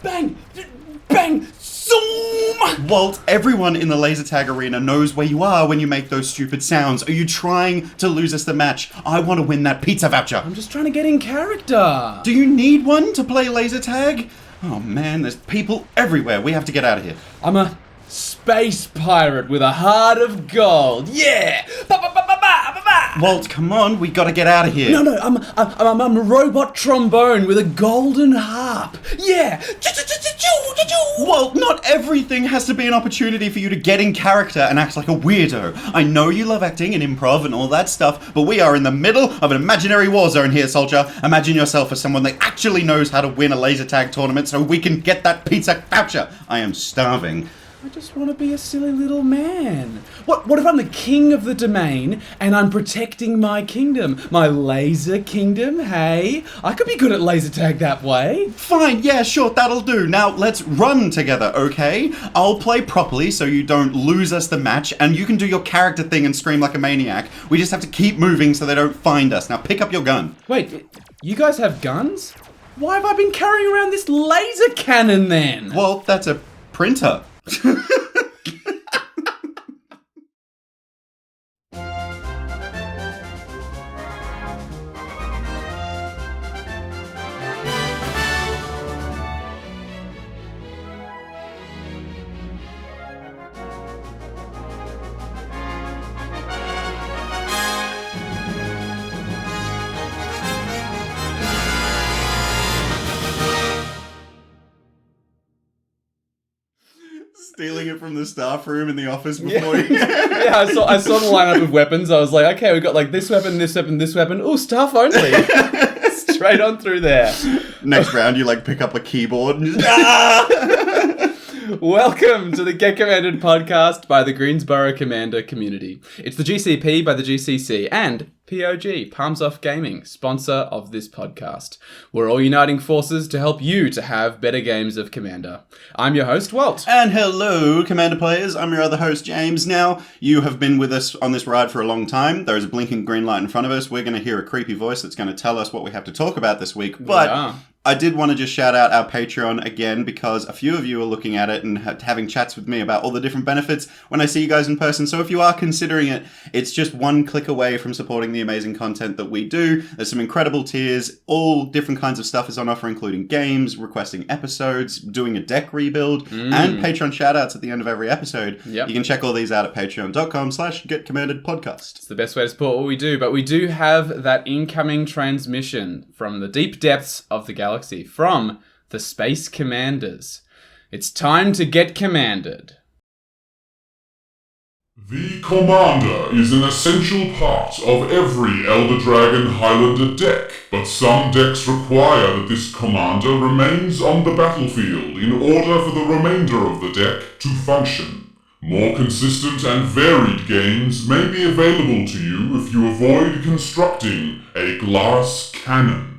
Bang! Bang! Zoom! Walt, everyone in the laser tag arena knows where you are when you make those stupid sounds. Are you trying to lose us the match? I want to win that pizza voucher. I'm just trying to get in character. Do you need one to play laser tag? Oh man, there's people everywhere. We have to get out of here. I'm a space pirate with a heart of gold. Yeah! Walt, come on, we gotta get out of here. No, I'm a robot trombone with a golden harp. Yeah! Walt, not everything has to be an opportunity for you to get in character and act like a weirdo. I know you love acting and improv and all that stuff, but we are in the middle of an imaginary war zone here, soldier. Imagine yourself as someone that actually knows how to win a laser tag tournament so we can get that pizza voucher. I am starving. I just want to be a silly little man. What if I'm the king of the domain and I'm protecting my kingdom? My laser kingdom, hey? I could be good at laser tag that way. Fine, yeah, sure, that'll do. Now, let's run together, okay? I'll play properly so you don't lose us the match, and you can do your character thing and scream like a maniac. We just have to keep moving so they don't find us. Now, pick up your gun. Wait, you guys have guns? Why have I been carrying around this laser cannon then? Well, that's a printer. Stealing it from the staff room in the office before you... Yeah, I saw the lineup of weapons. I was like, okay, we've got like this weapon, this weapon, this weapon. Ooh, staff only. Straight on through there. Next round, you like pick up a keyboard and just... Welcome to the Get Commanded podcast by the Greensboro Commander community. It's the GCP by the GCC and POG, Palms Off Gaming, sponsor of this podcast. We're all uniting forces to help you to have better games of Commander. I'm your host, Walt. And hello, Commander players. I'm your other host, James. Now, you have been with us on this ride for a long time. There is a blinking green light in front of us. We're going to hear a creepy voice that's going to tell us what we have to talk about this week. But I did want to just shout out our Patreon again because a few of you are looking at it and having chats with me about all the different benefits when I see you guys in person. So if you are considering it, it's just one click away from supporting the amazing content that we do. There's some incredible tiers. All different kinds of stuff is on offer, including games, requesting episodes, doing a deck rebuild, and Patreon shoutouts at the end of every episode. Yep. You can check all these out at patreon.com/getcommandedpodcast. It's the best way to support what we do, but we do have that incoming transmission from the deep depths of the galaxy. From the Space Commanders. It's time to get commanded. The Commander is an essential part of every Elder Dragon Highlander deck, but some decks require that this Commander remains on the battlefield in order for the remainder of the deck to function. More consistent and varied games may be available to you if you avoid constructing a glass cannon.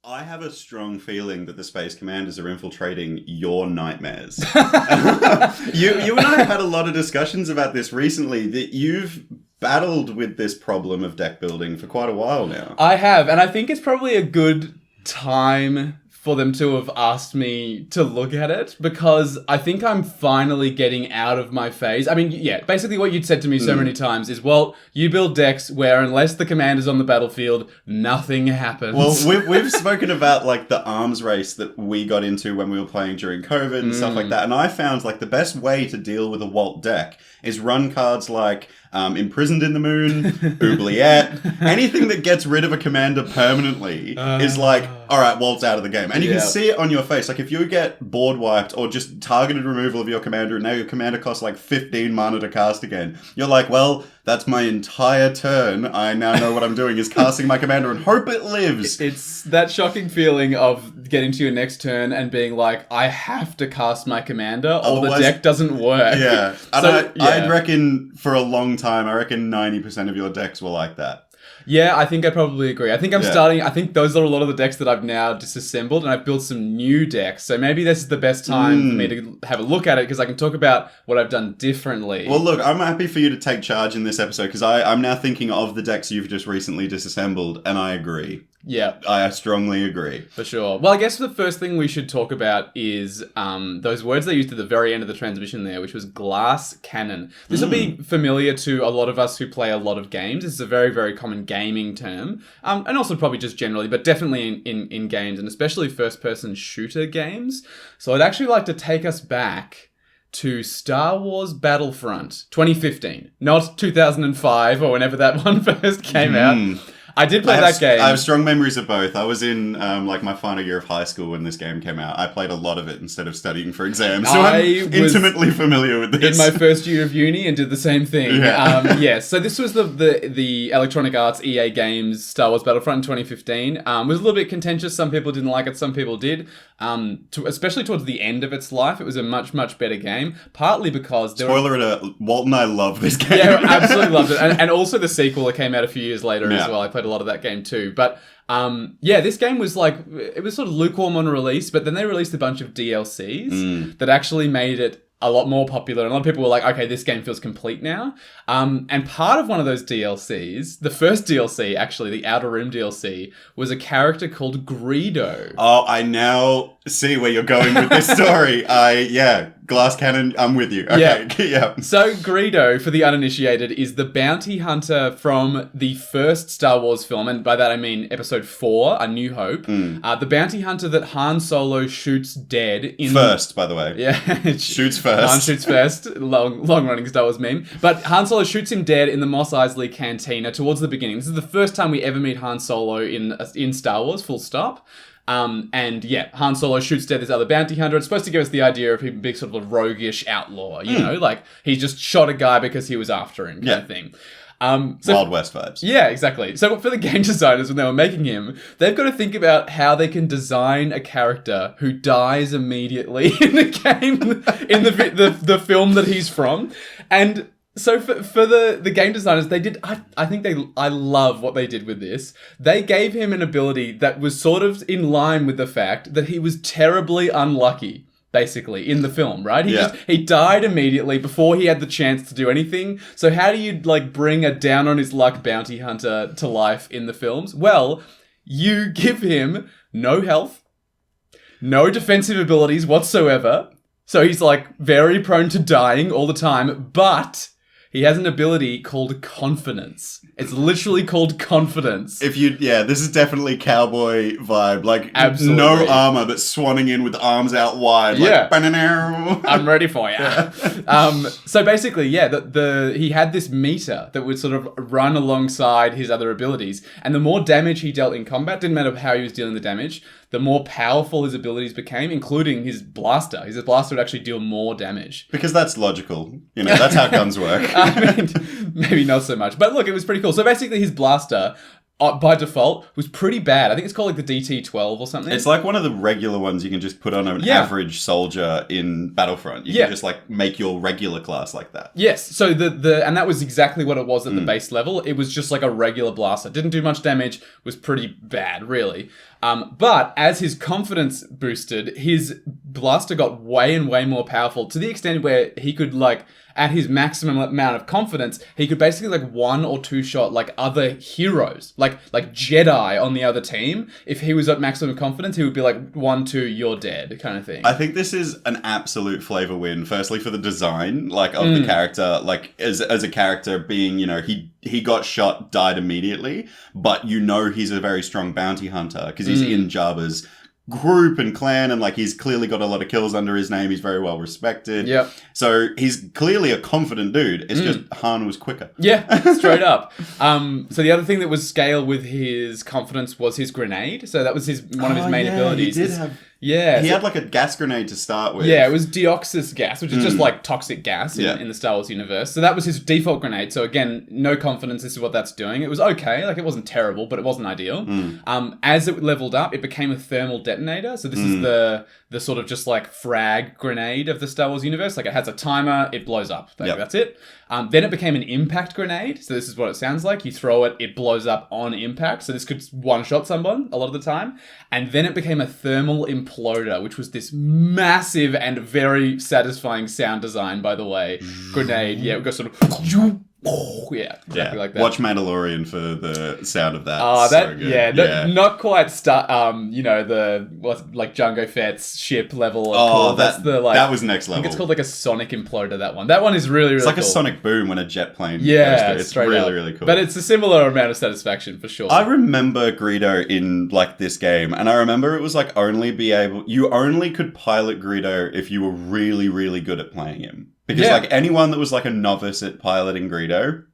I have a strong feeling that the Space Commanders are infiltrating your nightmares. You and I have had a lot of discussions about this recently, that you've battled with this problem of deck building for quite a while now. I have, and I think it's probably a good time for them to have asked me to look at it, because I think I'm finally getting out of my phase. I mean, yeah, basically what you'd said to me so many times is, well, you build decks where unless the commander's on the battlefield, nothing happens. Well, we've spoken about like the arms race that we got into when we were playing during COVID and stuff like that, and I found like the best way to deal with a Walt deck is run cards like Imprisoned in the Moon, Oubliette, anything that gets rid of a commander permanently is like, all right, Walt's out of the game. And you can see it on your face. Like if you get board wiped or just targeted removal of your commander and now your commander costs like 15 mana to cast again, you're like, well, that's my entire turn. I now know what I'm doing is casting my commander and hope it lives. It's that shocking feeling of getting to your next turn and being like, I have to cast my commander or the deck doesn't work. Yeah. I'd reckon for a long time, I reckon 90% of your decks were like that. Yeah, I think I probably agree. I think I think those are a lot of the decks that I've now disassembled, and I've built some new decks. So maybe this is the best time for me to have a look at it, because I can talk about what I've done differently. Well, look, I'm happy for you to take charge in this episode, because I'm now thinking of the decks you've just recently disassembled, and I agree. Yeah. I strongly agree. For sure. Well, I guess the first thing we should talk about is those words they used at the very end of the transmission there, which was glass cannon. This will be familiar to a lot of us who play a lot of games. This is a very, very common gaming term. And also probably just generally, but definitely in games, and especially first-person shooter games. So I'd actually like to take us back to Star Wars Battlefront 2015, not 2005 or whenever that one first came out. I did play that game. I have strong memories of both. I was in my final year of high school when this game came out. I played a lot of it instead of studying for exams, so I'm intimately familiar with this. In my first year of uni and did the same thing. Yeah. So this was the Electronic Arts EA Games Star Wars Battlefront in 2015. It was a little bit contentious. Some people didn't like it. Some people did. Especially towards the end of its life, it was a much, much better game. Partly because spoiler alert, Walt and I love this game. Yeah, absolutely loved it. And also the sequel that came out a few years later as well. I played a lot of that game too. But this game was it was sort of lukewarm on release, but then they released a bunch of DLCs that actually made it a lot more popular, and a lot of people were like, okay, this game feels complete now. And part of one of those DLCs, the first DLC, actually, the Outer Rim DLC, was a character called Greedo. Oh, I now see where you're going with this story. Glass cannon, I'm with you. Okay, yeah. So Greedo, for the uninitiated, is the bounty hunter from the first Star Wars film, and by that I mean Episode 4, A New Hope. The bounty hunter that Han Solo shoots dead in... First, by the way. Yeah. Shoots first. Han shoots first. Long-running Star Wars meme. But Han Solo shoots him dead in the Mos Eisley Cantina towards the beginning. This is the first time we ever meet Han Solo in Star Wars, full stop. Han Solo shoots dead this other bounty hunter. It's supposed to give us the idea of him being sort of a roguish outlaw, you know, like he just shot a guy because he was after him kind of thing. Wild West vibes. Yeah, exactly. So for the game designers, when they were making him, they've got to think about how they can design a character who dies immediately in the game, in the film that he's from. And so for the game designers, they did, I love what they did with this. They gave him an ability that was sort of in line with the fact that he was terribly unlucky, basically, in the film, right? He died immediately before he had the chance to do anything. So how do you, bring a down on his luck bounty hunter to life in the films? Well, you give him no health, no defensive abilities whatsoever. So he's, very prone to dying all the time, but... he has an ability called confidence. It's literally called confidence. This is definitely cowboy vibe. Absolutely. No armor, but swanning in with arms out wide. I'm ready for you. So basically, he had this meter that would sort of run alongside his other abilities. And the more damage he dealt in combat, didn't matter how he was dealing the damage, the more powerful his abilities became, including his blaster. His blaster would actually deal more damage. Because that's logical. That's how guns work. I mean, maybe not so much. But look, it was pretty cool. So basically his blaster, by default, was pretty bad. I think it's called the DT-12 or something. It's like one of the regular ones you can just put on an average soldier in Battlefront. You can just make your regular class like that. Yes. So and that was exactly what it was at the base level. It was just like a regular blaster. Didn't do much damage. Was pretty bad, really. But as his confidence boosted, his blaster got way and way more powerful to the extent where he could at his maximum amount of confidence, he could basically one or two shot other heroes, like Jedi on the other team. If he was at maximum confidence, he would be 1-2, you're dead, kind of thing. I think this is an absolute flavor win. Firstly, for the design, of the character, as a character being, he got shot, died immediately, but he's a very strong bounty hunter because he's in Jabba's group and clan, and he's clearly got a lot of kills under his name. He's very well respected. Yep. So he's clearly a confident dude. It's just Han was quicker. Yeah, straight up. So the other thing that was scale with his confidence was his grenade. So that was one of his main abilities. Yeah. He had like a gas grenade to start with. Yeah, it was deoxys gas, which is just like toxic gas in the Star Wars universe. So that was his default grenade. So again, no confidence as to what that's doing. It was okay, like it wasn't terrible, but it wasn't ideal. As it leveled up, it became a thermal detonator. So this is the sort of just like frag grenade of the Star Wars universe. Like it has a timer, it blows up. That's it. Then it became an impact grenade. So this is what it sounds like. You throw it, it blows up on impact. So this could one-shot someone a lot of the time. And then it became a thermal imploder, which was this massive and very satisfying sound design, by the way. Grenade. Yeah, it goes sort of... Yeah, exactly like that. Watch Mandalorian for the sound of that. Oh, that so good. Not quite like Jango Fett's ship level. That's that was next level. I think it's called like a sonic imploder. That one. That one is really, really. It's like cool. a sonic boom when a jet plane. Yeah, goes through. It's really, really cool. But it's a similar amount of satisfaction for sure. I remember Greedo in like this game, and I remember it was like you only could pilot Greedo if you were really, really good at playing him. Because like anyone that was like a novice at piloting Greedo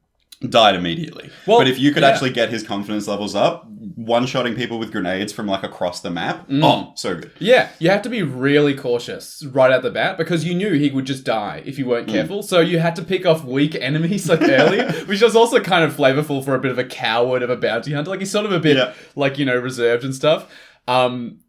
died immediately. Well, but if you could actually get his confidence levels up, one-shotting people with grenades from like across the map, so good. Yeah, you have to be really cautious right at the bat because you knew he would just die if you weren't careful. So you had to pick off weak enemies like early, which was also kind of flavorful for a bit of a coward of a bounty hunter. Like he's sort of a bit like, reserved and stuff.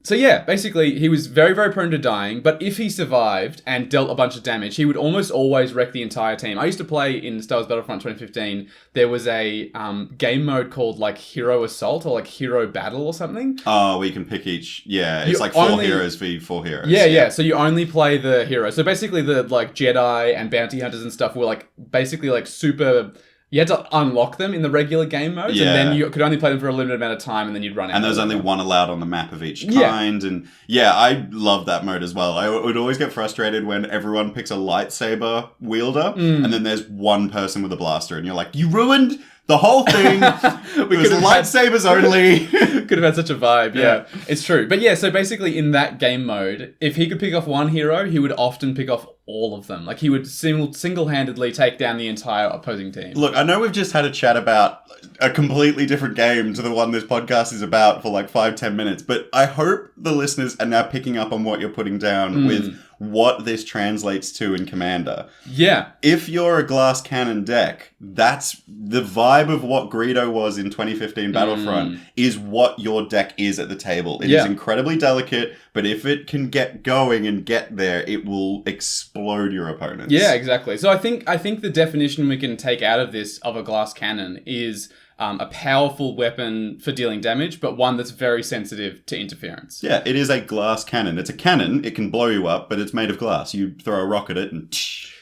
So yeah, basically he was very, very prone to dying, but if he survived and dealt a bunch of damage, he would almost always wreck the entire team. I used to play in Star Wars Battlefront 2015. There was a game mode called like Hero Assault or like Hero Battle or something. Oh, where you can pick each. Yeah, it's like 4 heroes v 4 heroes. Yeah. So you only play the hero. So basically the like Jedi and bounty hunters and stuff were like basically like super. You had to unlock them in the regular game modes, and then you could only play them for a limited amount of time, and then you'd run out. And there was only one allowed on the map of each kind, and I love that mode as well. I would always get frustrated when everyone picks a lightsaber wielder, and then there's one person with a blaster, and you're like, you ruined the whole thing. It was lightsabers only. Could have had such a vibe, yeah. It's true. But yeah, so basically in that game mode, if he could pick off one hero, he would often pick off all of them. Like he would single-handedly take down the entire opposing team. Look, I know we've just had a chat about a completely different game to the one this podcast is about for like 5-10 minutes, but I hope the listeners are now picking up on what you're putting down with what this translates to in Commander. Yeah. If you're a glass cannon deck, that's the vibe of what Greedo was in 2015 Battlefront is what your deck is at the table. It is incredibly delicate, but if it can get going and get there, it will explode your opponents. Yeah, exactly. So I think the definition we can take out of this of a glass cannon is a powerful weapon for dealing damage, but one that's very sensitive to interference. Yeah, it is a glass cannon. It's a cannon. It can blow you up, but it's made of glass. You throw a rock at it and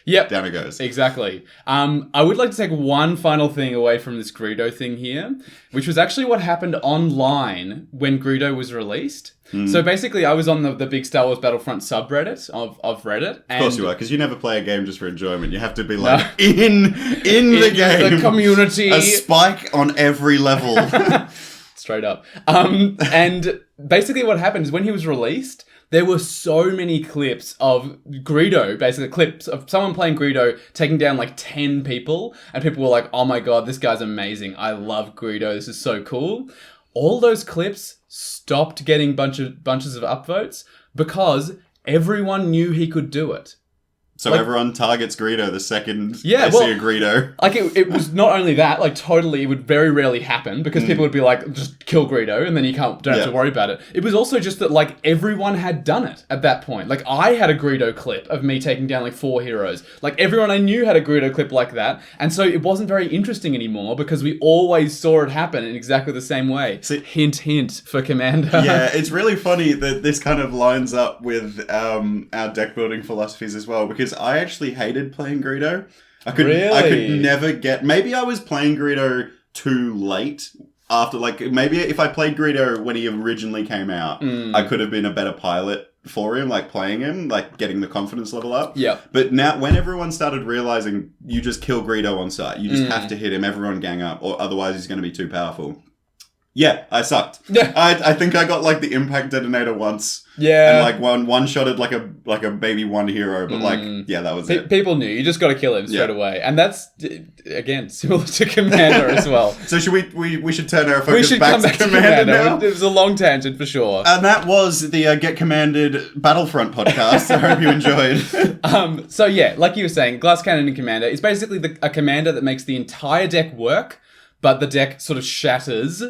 down it goes. Exactly. I would like to take one final thing away from this Greedo thing here, which was actually what happened online when Greedo was released. So basically, I was on the big Star Wars Battlefront subreddit of Reddit. And of course you are, because you never play a game just for enjoyment. You have to be like, in the game. The community. A spike on every level. Straight up. And basically what happened is when he was released, there were so many clips of Greedo, basically clips of someone playing Greedo taking down like 10 people. And people were like, oh my god, this guy's amazing. I love Greedo. This is so cool. All those clips stopped getting bunches of upvotes because everyone knew he could do it. So everyone targets Greedo the second they see a Greedo. Like, it was not only that, like, totally, it would very rarely happen because people would be like, just kill Greedo and then you don't have to worry about it. It was also just that, like, everyone had done it at that point. Like, I had a Greedo clip of me taking down, like, 4 heroes. Like, everyone I knew had a Greedo clip like that. And so it wasn't very interesting anymore because we always saw it happen in exactly the same way. So, hint, hint for Commander. Yeah, it's really funny that this kind of lines up with our deck building philosophies as well, because I actually hated playing Greedo. I could never get... Maybe I was playing Greedo too late after, like, maybe if I played Greedo when he originally came out, I could have been a better pilot for him, like playing him, like getting the confidence level up. Yeah. But now, when everyone started realizing you just kill Greedo on sight, you just have to hit him, everyone gang up, or otherwise he's going to be too powerful. Yeah, I sucked. Yeah. I think I got like the impact detonator once. Yeah. And like one shotted like a baby one hero, but that was it. People knew you just got to kill him straight away, and that's again similar to Commander as well. So should we should turn our focus back to Commander now? It was a long tangent for sure. And that was the Get Commanded Battlefront podcast. I hope you enjoyed. So yeah, like you were saying, Glass Cannon and Commander is basically a commander that makes the entire deck work, but the deck sort of shatters.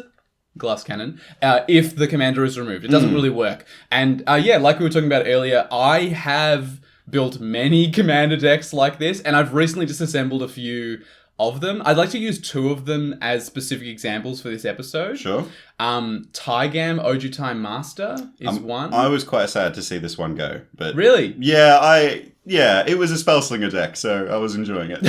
Glass Cannon, if the commander is removed. It doesn't really work. And like we were talking about earlier, I have built many commander decks like this, and I've recently disassembled a few of them. I'd like to use 2 of them as specific examples for this episode. Sure. Tygam Ojutai Master is one. I was quite sad to see this one go, but really? Yeah, it was a Spellslinger deck, so I was enjoying it.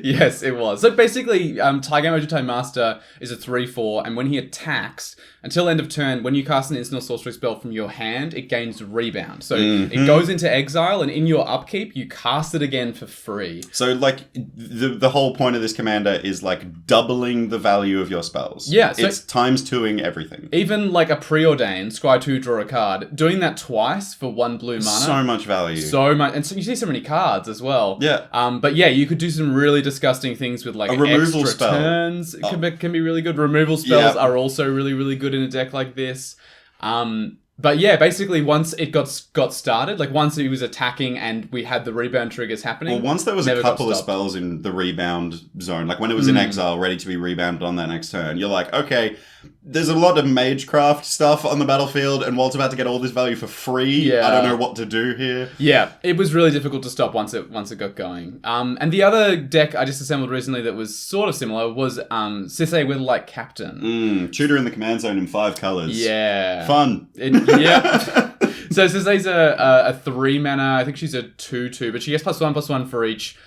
Yes, it was. So basically, Tygam Ojutai Master is a 3/4, and when he attacks, until end of turn, when you cast an instant or sorcery spell from your hand, it gains rebound. So it goes into exile, and in your upkeep, you cast it again for free. So, like, the whole point of this commander is, like, doubling the value of your spells. Yeah. So it's times-2ing everything. Even, like, a Preordain, scry 2, draw a card, doing that twice for 1 blue mana. So much value. So much. And so you see so many cards as well. Yeah. But yeah, you could do some really disgusting things with, like, a removal extra spell. Turns. It can be really good. Removal spells are also really, really good in a deck like this. But yeah, basically once it got started, like once he was attacking and we had the rebound triggers happening. Well, once there was a couple of spells in the rebound zone, like when it was in exile, ready to be rebounded on that next turn, you're like, okay, there's a lot of Magecraft stuff on the battlefield, and Walt's about to get all this value for free. Yeah. I don't know what to do here. Yeah, it was really difficult to stop once it got going. And the other deck I just assembled recently that was sort of similar was Sisay Witherlight Captain. Tutor in the command zone in 5 colors. Yeah. Fun. Yeah. So Sisay's a 3 mana, I think she's a 2/2, but she gets +1/+1 for each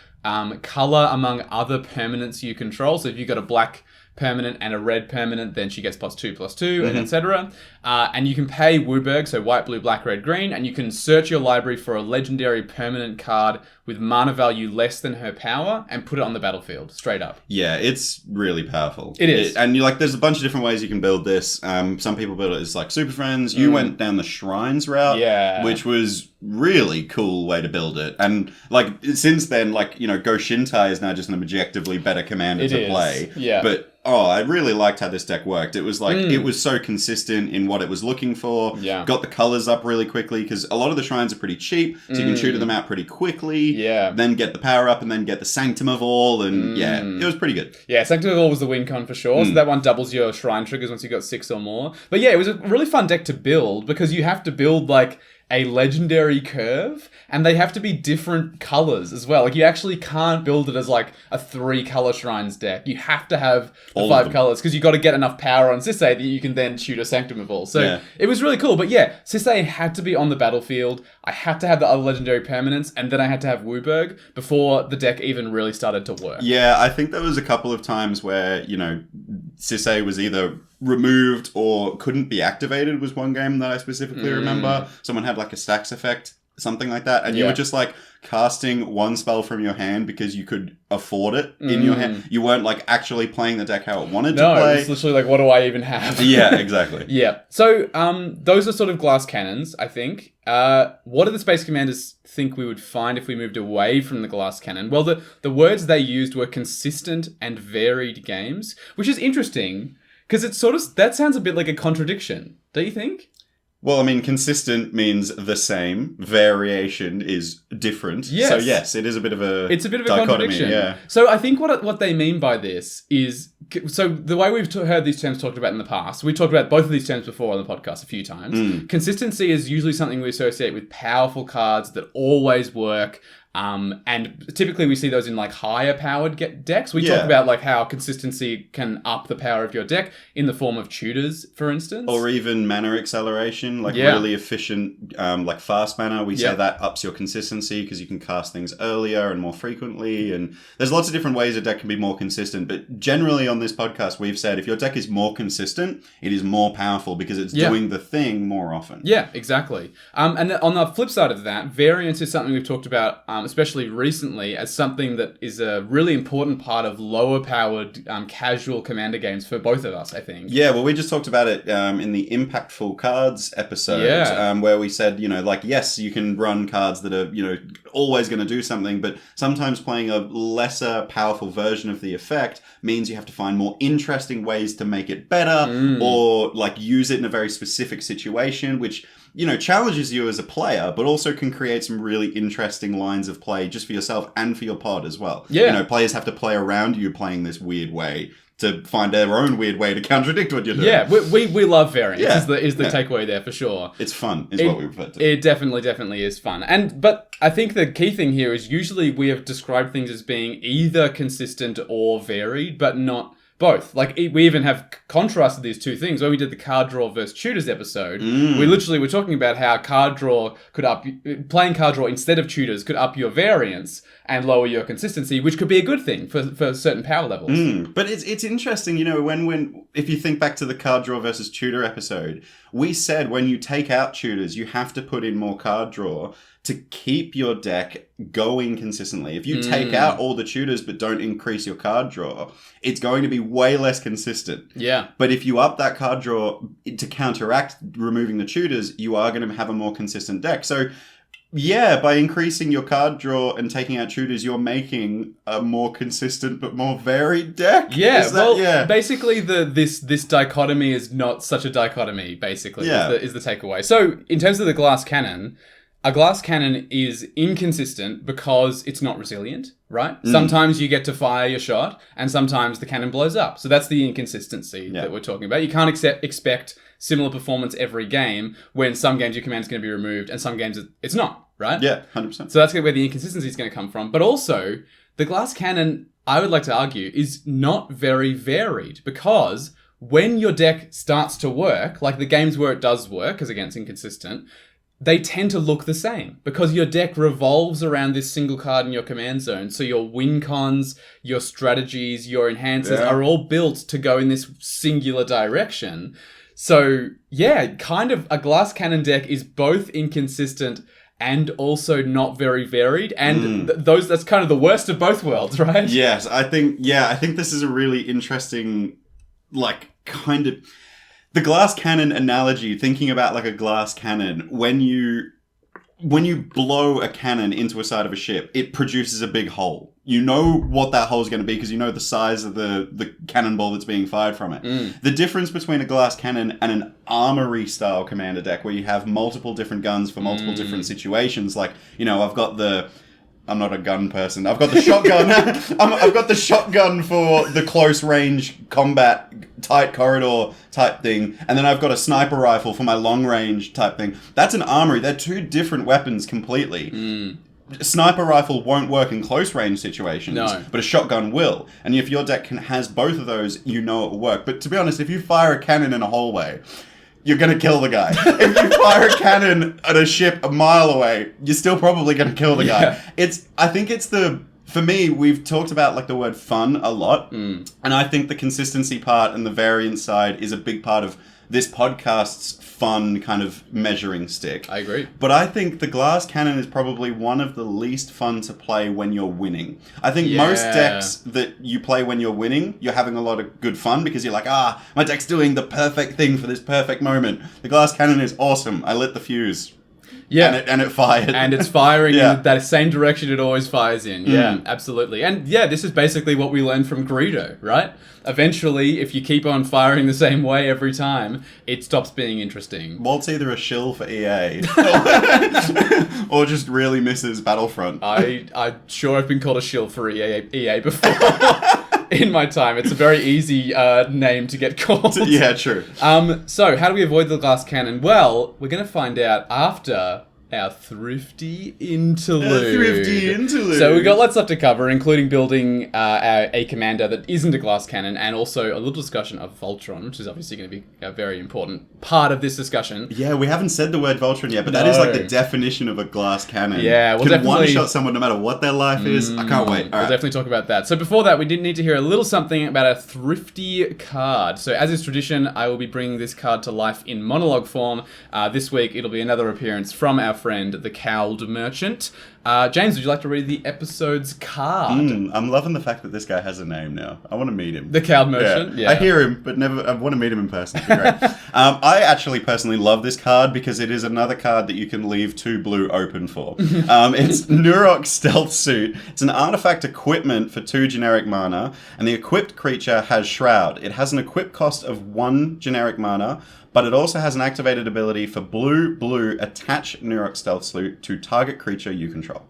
color among other permanents you control. So if you've got a black permanent and a red permanent, then she gets +2/+2, and etc. And you can pay Wooburg, so white, blue, black, red, green, and you can search your library for a legendary permanent card with mana value less than her power and put it on the battlefield, straight up. Yeah, it's really powerful. It is. And there's a bunch of different ways you can build this. Some people build it as like Super Friends. You went down the Shrines route, which was really cool way to build it. And like since then, like, Go Shintai is now just an objectively better commander to play. Yeah. But I really liked how this deck worked. It was like, it was so consistent in what it was looking for. Yeah. Got the colors up really quickly because a lot of the shrines are pretty cheap, so you can tutor them out pretty quickly. Yeah. Then get the power up and then get the Sanctum of All, and it was pretty good. Yeah, Sanctum of All was the win con for sure. So that one doubles your shrine triggers once you got 6 or more. But yeah, it was a really fun deck to build because you have to build like a legendary curve, and they have to be different colors as well. Like, you actually can't build it as like a 3-color shrines deck. You have to have the 5 colors because you got to get enough power on Sisay that you can then shoot a Sanctum of All. So it was really cool. But yeah, Sisay had to be on the battlefield. I had to have the other legendary permanents, and then I had to have Wooburg before the deck even really started to work. Yeah, I think there was a couple of times where, Sisay was either removed or couldn't be activated was one game that I specifically remember. Someone had like a stacks effect, something like that, and you were just like casting one spell from your hand because you could afford it in your hand. You weren't like actually playing the deck how it wanted to play. No, it's literally like, what do I even have? Yeah, exactly. Yeah. So those are sort of glass cannons, I think. What do the Space Commanders think we would find if we moved away from the glass cannon? Well, the words they used were consistent and varied games, which is interesting because it's sort of, that sounds a bit like a contradiction, don't you think? Well, I mean, consistent means the same. Variation is different. Yes. So yes, it is a bit of a It's a bit of a dichotomy, contradiction. yeah. So I think what they mean by this is, so the way we've heard these terms talked about in the past, we talked about both of these terms before on the podcast a few times. Consistency is usually something we associate with powerful cards that always work. And typically we see those in like higher powered decks. We talk about like how consistency can up the power of your deck in the form of tutors, for instance. Or even mana acceleration, like really efficient, like fast mana. We say that ups your consistency because you can cast things earlier and more frequently. And there's lots of different ways a deck can be more consistent. But generally on this podcast, we've said if your deck is more consistent, it is more powerful because it's doing the thing more often. Yeah, exactly. And on the flip side of that, variance is something we've talked about especially recently, as something that is a really important part of lower-powered casual Commander games for both of us, I think. Yeah, well, we just talked about it in the Impactful Cards episode, where we said, yes, you can run cards that are, always going to do something, but sometimes playing a lesser powerful version of the effect means you have to find more interesting ways to make it better, or use it in a very specific situation, which challenges you as a player, but also can create some really interesting lines of play just for yourself and for your pod as well. Yeah. Players have to play around you playing this weird way to find their own weird way to contradict what you're doing. Yeah, we love variance is the takeaway there for sure. It's fun, what we refer to. It definitely is fun. But I think the key thing here is usually we have described things as being either consistent or varied, but not both. We even have contrasted these two things. When we did the card draw versus tutors episode, we literally were talking about how playing card draw instead of tutors could up your variance and lower your consistency, which could be a good thing for certain power levels. But it's interesting, when if you think back to the card draw versus tutor episode, we said when you take out tutors, you have to put in more card draw to keep your deck going consistently. If you take out all the tutors but don't increase your card draw, it's going to be way less consistent. Yeah. But if you up that card draw to counteract removing the tutors, you are going to have a more consistent deck. So yeah, by increasing your card draw and taking out tutors, you're making a more consistent but more varied deck. Yeah, basically this dichotomy is not such a dichotomy, basically, is the takeaway. So in terms of the glass cannon, a glass cannon is inconsistent because it's not resilient, right? Sometimes you get to fire your shot, and sometimes the cannon blows up. So that's the inconsistency that we're talking about. You can't expect similar performance every game when some games your command is going to be removed and some games it's not, right? Yeah, 100%. So that's where the inconsistency is going to come from. But also, the glass cannon, I would like to argue, is not very varied because when your deck starts to work, like the games where it does work, because again, it's inconsistent, they tend to look the same because your deck revolves around this single card in your command zone. So your win cons, your strategies, your enhancers are all built to go in this singular direction. So yeah, kind of a glass cannon deck is both inconsistent and also not very varied. And that's kind of the worst of both worlds, right? Yes, I think this is a really interesting, kind of... The glass cannon analogy, thinking about a glass cannon, when you blow a cannon into a side of a ship, it produces a big hole. You know what that hole is going to be because you know the size of the cannonball that's being fired from it. The difference between a glass cannon and an armory-style commander deck where you have multiple different guns for multiple different situations, I've got I'm not a gun person. I've got the shotgun. I've got the shotgun for the close range combat, tight corridor type thing. And then I've got a sniper rifle for my long range type thing. That's an armory. They're two different weapons completely. A sniper rifle won't work in close range situations, but a shotgun will. And if your deck has both of those, it will work. But to be honest, if you fire a cannon in a hallway, you're going to kill the guy. If you fire a cannon at a ship a mile away, you're still probably going to kill the guy. For me, we've talked about the word fun a lot. And I think the consistency part and the variance side is a big part of this podcast's fun kind of measuring stick. I agree. But I think the glass cannon is probably one of the least fun to play when you're winning. I think most decks that you play when you're winning, you're having a lot of good fun because you're like, my deck's doing the perfect thing for this perfect moment. The glass cannon is awesome. I lit the fuse. Yeah. And it fired. And it's firing in that same direction it always fires in. Yeah, absolutely. And this is basically what we learned from Greedo, right? Eventually, if you keep on firing the same way every time, it stops being interesting. Walt's either a shill for EA or just really misses Battlefront. I sure have been called a shill for EA before. In my time. It's a very easy name to get called. Yeah, true. So, how do we avoid the glass cannon? Well, we're going to find out after our thrifty interlude. So we've got lots of stuff to cover, including building a commander that isn't a glass cannon, and also a little discussion of Voltron, which is obviously going to be a very important part of this discussion. Yeah, we haven't said the word Voltron yet, but that is the definition of a glass cannon. Yeah, we'll can definitely one-shot someone no matter what their life is. I can't wait. We'll definitely talk about that. So before that, we did need to hear a little something about a thrifty card. So as is tradition, I will be bringing this card to life in monologue form. This week, it'll be another appearance from our friend, the Cowled Merchant. James, would you like to read the episode's card? I'm loving the fact that this guy has a name now. I want to meet him. The Cowled Merchant? Yeah. I hear him, but never. I want to meet him in person. It'd be great. I actually personally love this card because it is another card that you can leave 2 blue open for. It's Nurok Stealth Suit. It's an artifact equipment for 2 generic mana, and the equipped creature has Shroud. It has an equip cost of 1 generic mana, but it also has an activated ability for blue, attach Nurok Stealth Suit to target creature you control.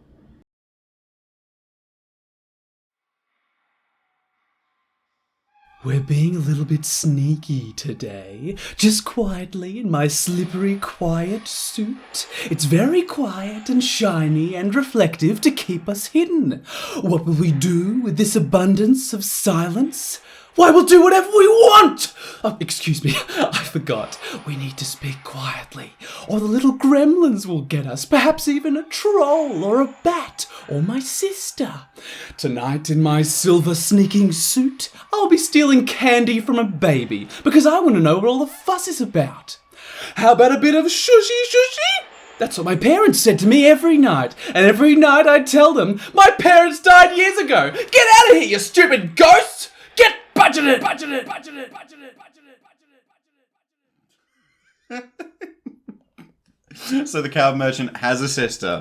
We're being a little bit sneaky today. Just quietly in my slippery, quiet suit. It's very quiet and shiny and reflective to keep us hidden. What will we do with this abundance of silence? Why, we'll do whatever we want! Oh, excuse me, I forgot. We need to speak quietly, or the little gremlins will get us. Perhaps even a troll, or a bat, or my sister. Tonight, in my silver sneaking suit, I'll be stealing candy from a baby, because I want to know what all the fuss is about. How about a bit of shushy? That's what my parents said to me every night. And every night I'd tell them, my parents died years ago. Get out of here, you stupid ghosts! Get budgeted! So the Cowled Merchant has a sister.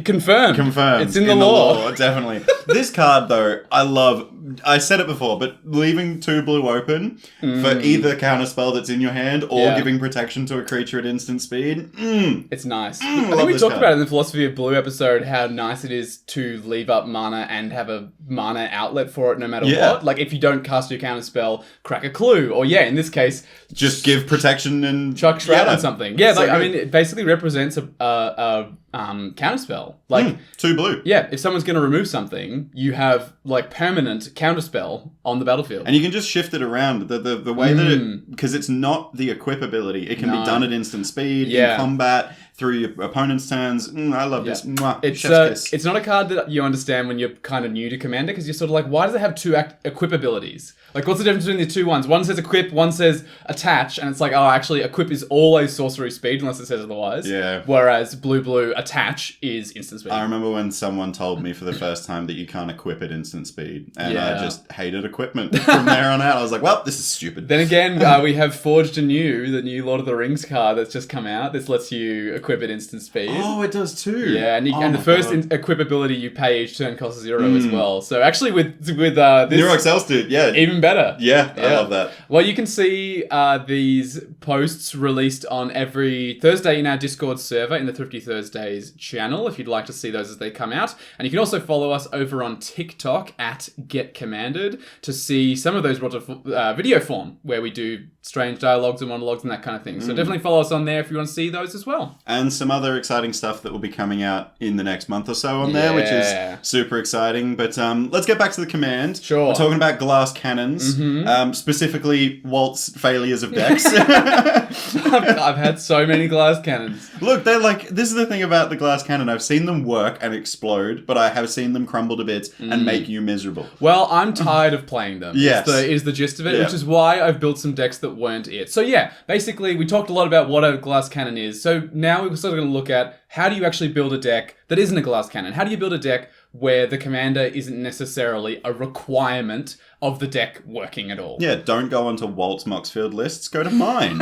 Confirmed. It's in the law. Definitely. This card, though, I love. I said it before, but leaving 2 blue open for either counterspell that's in your hand or giving protection to a creature at instant speed. It's nice. I think we talked about it in the Philosophy of Blue episode, how nice it is to leave up mana and have a mana outlet for it no matter what. Like, if you don't cast your counterspell, crack a clue. Or, in this case... just give protection and... chuck Shroud on something. Yeah, so I mean, it basically represents a counterspell. Like 2 blue. Yeah, if someone's going to remove something, you have like permanent counterspell on the battlefield, and you can just shift it around the way that it, because it's not the equip ability. It can be done at instant speed in combat through your opponent's turns. I love this. It's not a card that you understand when you're kind of new to Commander, because you're sort of like, why does it have 2 equip abilities? Like, what's the difference between the 2 ones? One says equip, one says attach, and it's like, oh, actually, equip is always sorcery speed, unless it says otherwise. Yeah. Whereas blue attach is instant speed. I remember when someone told me for the first time that you can't equip at instant speed, and I just hated equipment from there on out. I was like, well, this is stupid. Then again, we have Forged Anew, the new Lord of the Rings card that's just come out. This lets you equip at instant speed. Oh, it does too. Yeah, and the first equip ability you pay each turn costs 0 as well. So actually, with this Nurok Stealth Suit, even better. Yeah, I love that. Well, you can see these posts released on every Thursday in our Discord server in the Thrifty Thursdays channel, if you'd like to see those as they come out. And you can also follow us over on TikTok at Get Commanded to see some of those video form, where we do strange dialogues and monologues and that kind of thing. So definitely follow us on there if you want to see those as well. And some other exciting stuff that will be coming out in the next month or so on there, which is super exciting. But let's get back to the command. Sure. We're talking about glass cannons, specifically Walt's failures of decks. I've had so many glass cannons. Look, they're like, this is the thing about the glass cannon. I've seen them work and explode, but I have seen them crumble to bits and make you miserable. Well, I'm tired of playing them. Yes. Is the gist of it, which is why I've built some decks that weren't it. So basically we talked a lot about what a glass cannon is. So now we're sort of going to look at, how do you actually build a deck that isn't a glass cannon? How do you build a deck where the commander isn't necessarily a requirement of the deck working at all? Yeah, don't go onto Walt's Moxfield lists, go to mine.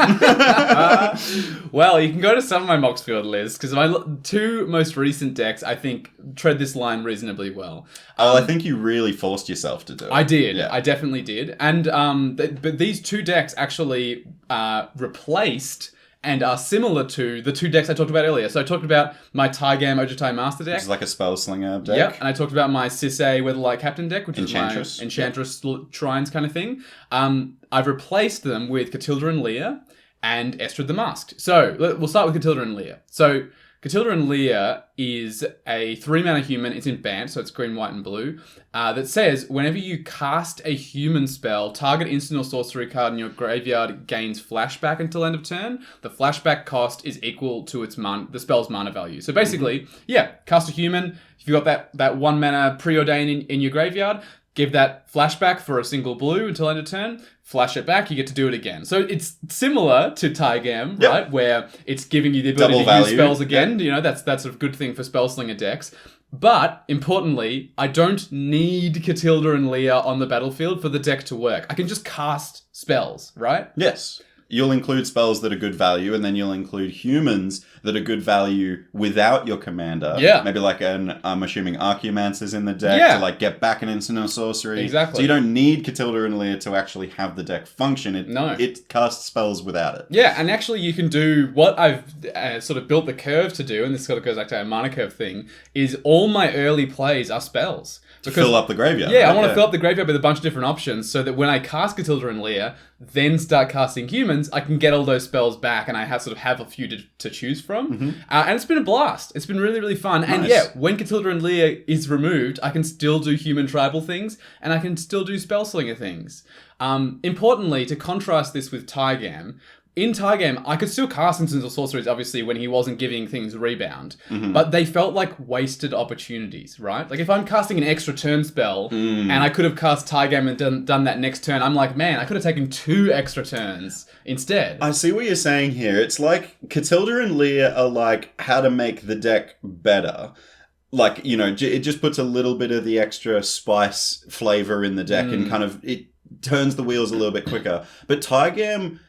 Well, you can go to some of my Moxfield lists, because my 2 most recent decks, I think, tread this line reasonably well. I think you really forced yourself to do it. I did. Yeah. I definitely did. And but these 2 decks actually replaced and are similar to the 2 decks I talked about earlier. So I talked about my Taigam Ojutai Master deck. Which is like a spell slinger deck. Yep, and I talked about my Sisei Weatherlight Captain deck, which Enchantress. is my Enchantress Shrines kind of thing. I've replaced them with Catilda and Lear and Estrad the Masked. So we'll start with Catilda and Lear. So Catilda and Lear is a 3-mana human. It's in Bant, so it's green, white, and blue. That says, whenever you cast a human spell, target instant or sorcery card in your graveyard gains flashback until end of turn. The flashback cost is equal to the spell's mana value. So basically, cast a human. If you've got that 1 mana preordain in your graveyard, give that flashback for a single blue until end of turn, flash it back, you get to do it again. So it's similar to Tygam, right? Where it's giving you the ability to use spells again. You know, that's a good thing for Spellslinger decks. But, importantly, I don't need Catilda and Leah on the battlefield for the deck to work. I can just cast spells, right? Yes. You'll include spells that are good value, and then you'll include humans that are good value without your commander. Yeah. Maybe like I'm assuming Archaeomancer's in the deck to like get back an instant or sorcery. Exactly. So you don't need Catilda and Leah to actually have the deck function. It casts spells without it. Yeah, and actually you can do what I've sort of built the curve to do, and this sort of goes back to our mana curve thing, is all my early plays are spells. To fill up the graveyard. Yeah, right? I want to fill up the graveyard with a bunch of different options so that when I cast Catilda and Leah, then start casting humans, I can get all those spells back and I have a few to choose from. Mm-hmm. And it's been a blast. It's been really, really fun. Nice. And yeah, when Catilda and Leah is removed, I can still do human tribal things and I can still do Spellslinger things. Importantly, to contrast this with Tygam, in Tygam, I could still cast instants or sorceries, obviously, when he wasn't giving things rebound. Mm-hmm. But they felt like wasted opportunities, right? Like, if I'm casting an extra turn spell, and I could have cast Tygam and done that next turn, I'm like, man, I could have taken 2 extra turns instead. I see what you're saying here. It's like, Catilda and Leah are like, how to make the deck better. Like, you know, it just puts a little bit of the extra spice flavor in the deck and kind of, it turns the wheels a little bit quicker. But Tygam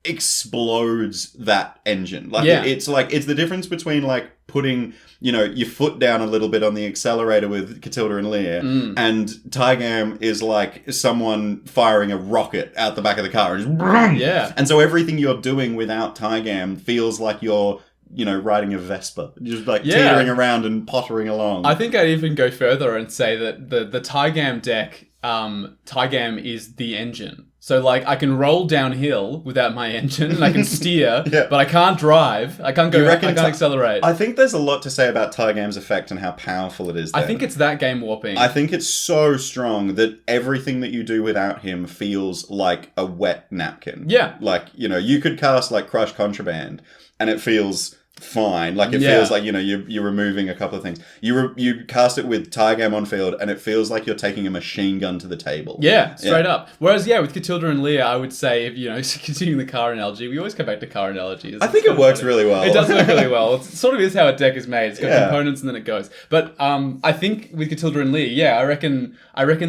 explodes that engine. Like it's the difference between like putting, you know, your foot down a little bit on the accelerator with Catilda and Leah, and Tygam is like someone firing a rocket out the back of the car. And so everything you're doing without Tygam feels like you're, you know, riding a Vespa, just like teetering around and pottering along. I think I'd even go further and say that the Tygam deck, Tygam is the engine. So, like, I can roll downhill without my engine, and I can steer, but I can't drive. I can't go. I can't accelerate. I think there's a lot to say about Tygam's effect and how powerful it is. I think it's that game warping. I think it's so strong that everything that you do without him feels like a wet napkin. Yeah. Like, you know, you could cast, like, Crush Contraband, and it feels fine. Like, it feels like, you know, you're removing a couple of things. You cast it with Tygam on field, and it feels like you're taking a machine gun to the table. Yeah, straight up. Whereas, with Catilda and Leah, I would say, if, you know, continuing the car analogy, we always come back to car analogies. I think it works really well. It does work really well. It sort of is how a deck is made. It's got components and then it goes. But I think with Catilda and Leah, I reckon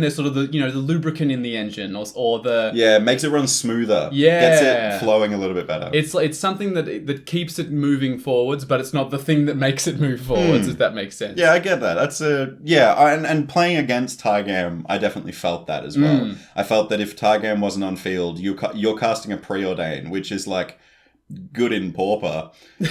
there's sort of the, you know, the lubricant in the engine or the... Yeah, it makes it run smoother. Yeah. Gets it flowing a little bit better. It's something that keeps it moving forwards, but it's not the thing that makes it move forwards, if that makes sense. Yeah, I get that. That's and playing against Tygam, I definitely felt that as well. I felt that if Tygam wasn't on field, you're casting a Preordain, which is like good in Pauper. in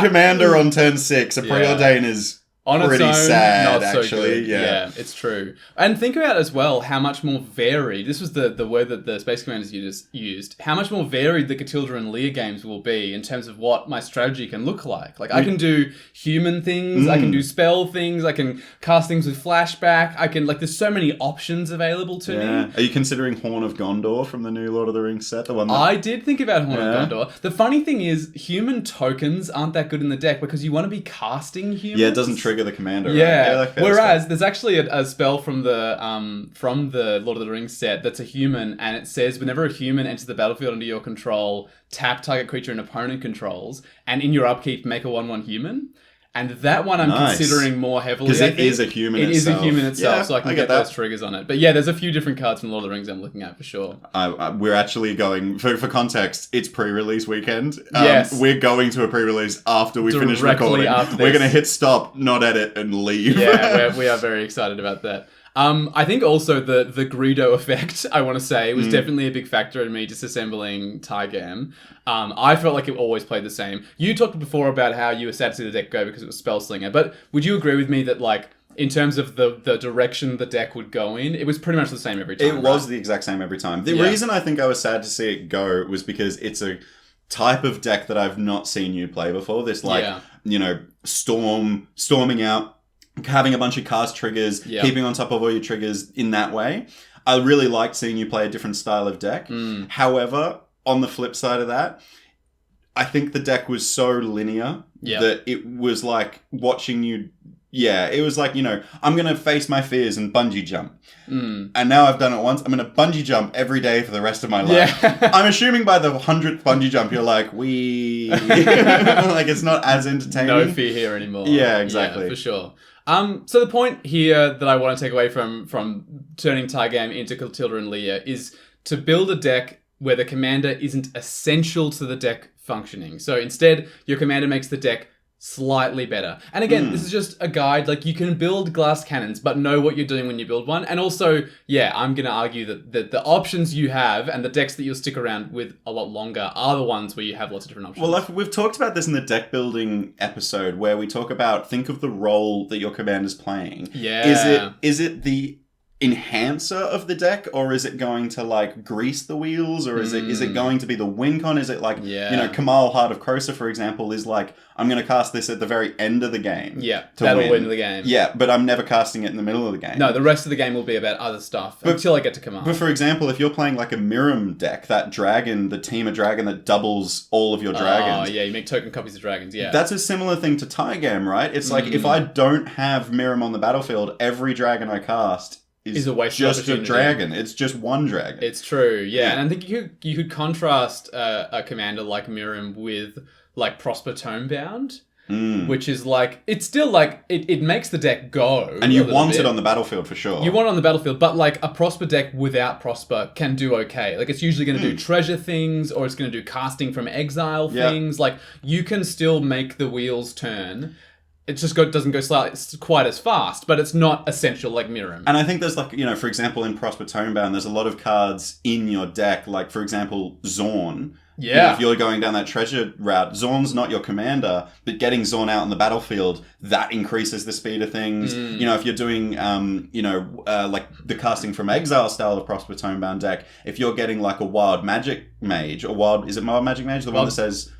Commander on turn 6, a Preordain is on pretty its own, sad, not actually. So good. Yeah, it's true. And think about as well how much more varied, this was the word that the Space Commanders used, how much more varied the Catilda and Leah games will be in terms of what my strategy can look like. Like, I can do human things, I can do spell things, I can cast things with flashback, I can, like, there's so many options available to me. Are you considering Horn of Gondor from the new Lord of the Rings set? The one that... I did think about Horn of Gondor. The funny thing is, human tokens aren't that good in the deck because you want to be casting humans. Yeah, it doesn't trigger the commander. Yeah. Right? Whereas there's actually a spell from the Lord of the Rings set that's a human, and it says whenever a human enters the battlefield under your control, tap target creature an opponent controls, and in your upkeep make a 1/1 human. And that one I'm considering more heavily. Because it is a human itself. It is a human itself, so I can get that. those triggers on it. But yeah, there's a few different cards from Lord of the Rings I'm looking at for sure. We're actually going, for context, it's pre-release weekend. Yes. We're going to a pre-release after we finish recording. We're going to hit stop, not edit, and leave. Yeah, we are very excited about that. I think also the Greedo effect, I want to say, was definitely a big factor in me disassembling Tygam. I felt like it always played the same. You talked before about how you were sad to see the deck go because it was Spellslinger, but would you agree with me that, like, in terms of the direction the deck would go in, it was pretty much the same every time? It was the exact same every time. The reason I think I was sad to see it go was because it's a type of deck that I've not seen you play before. This, like, you know, storming out, having a bunch of cast triggers, keeping on top of all your triggers in that way. I really liked seeing you play a different style of deck. However, on the flip side of that, I think the deck was so linear that it was like watching you Yeah, it was like, I'm going to face my fears and bungee jump. And now I've done it once. I'm going to bungee jump every day for the rest of my life. Yeah. I'm assuming by the 100th bungee jump, you're like, like, it's not as entertaining. No fear here anymore. Yeah, exactly. Yeah, for sure. So the point here that I want to take away from turning Tygame into Clotilda and Leah is to build a deck where the commander isn't essential to the deck functioning. So instead, your commander makes the deck slightly better. And again, this is just a guide. Like, you can build glass cannons, but know what you're doing when you build one. And also, I'm going to argue that the options you have and the decks that you'll stick around with a lot longer are the ones where you have lots of different options. Well, we've talked about this in the deck building episode where we talk about, think of the role that your commander's playing. Yeah. Is it the enhancer of the deck, or is it going to like grease the wheels, or is it going to be the win con? Is it like Kamal Heart of Krosa, for example, is like, I'm going to cast this at the very end of the game. Yeah, that'll win the game. Yeah, but I'm never casting it in the middle of the game. No, the rest of the game will be about other stuff until I get to Kamal. But for example, if you're playing like a Miram deck, that dragon, the team of dragon that doubles all of your dragons. Oh, yeah, you make token copies of dragons, yeah. That's a similar thing to Tygame, right? It's like, if I don't have Miram on the battlefield, every dragon I cast is a waste just a dragon. It's just one dragon. It's true, yeah. And I think you could contrast a commander like Miram with like Prosper Tomebound, which is like, it's still like, it makes the deck go. And you want it on the battlefield for sure. You want it on the battlefield, but like a Prosper deck without Prosper can do okay. Like, it's usually going to do treasure things, or it's going to do casting from exile things. Like, you can still make the wheels turn. It just doesn't go quite as fast, but it's not essential like Miram. And I think there's like, for example, in Prosper Tomebound, there's a lot of cards in your deck, like, for example, Zorn. Yeah. If you're going down that treasure route, Zorn's not your commander, but getting Zorn out on the battlefield, that increases the speed of things. If you're doing, like the casting from exile style of Prosper Tomebound deck, if you're getting like a Wild Magic Mage, is it Wild Magic Mage? The one that says,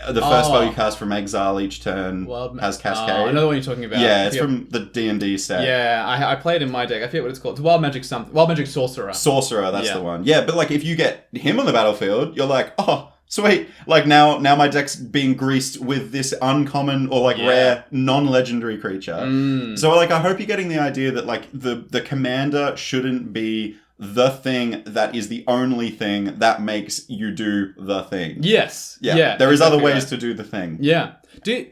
the first spell you cast from exile each turn has Cascade. I know the one you're talking about. Yeah, it's from the D&D set. Yeah, I played in my deck. I forget what it's called. It's Wild Magic Sorcerer. Sorcerer, that's the one. Yeah, but like, if you get him on the battlefield, you're like, oh, sweet. Like, now my deck's being greased with this uncommon or like rare non-legendary creature. So like, I hope you're getting the idea that like the commander shouldn't be the thing that is the only thing that makes you do the thing. Yes. Yeah. There is other ways to do the thing. Yeah.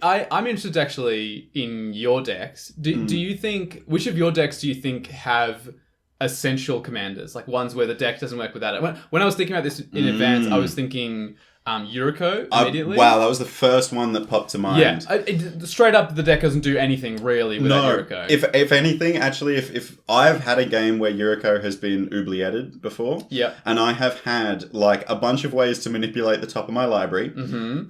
I'm interested actually in your decks. Do you think, which of your decks do you think have essential commanders? Like, ones where the deck doesn't work without it? When I was thinking about this in advance, I was thinking Yuriko immediately. Wow, that was the first one that popped to mind. Yeah, straight up, the deck doesn't do anything really without Yuriko. If anything, actually, if I've had a game where Yuriko has been oublieted before, and I have had like a bunch of ways to manipulate the top of my library,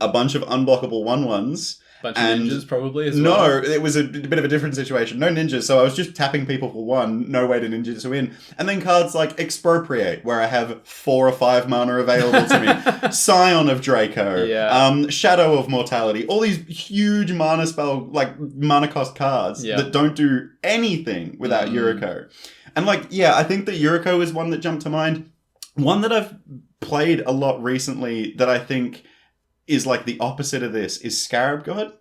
a bunch of unblockable 1/1s. Bunch of ninjas probably as well. No, it was a bit of a different situation. No ninjas, so I was just tapping people for 1, no way to ninja to win. And then cards like Expropriate, where I have 4 or 5 mana available to me. Scion of Draco. Shadow of Mortality. All these huge mana cost cards that don't do anything without Yuriko. And like, I think that Yuriko is one that jumped to mind. One that I've played a lot recently that I think is like the opposite of this is Scarab God.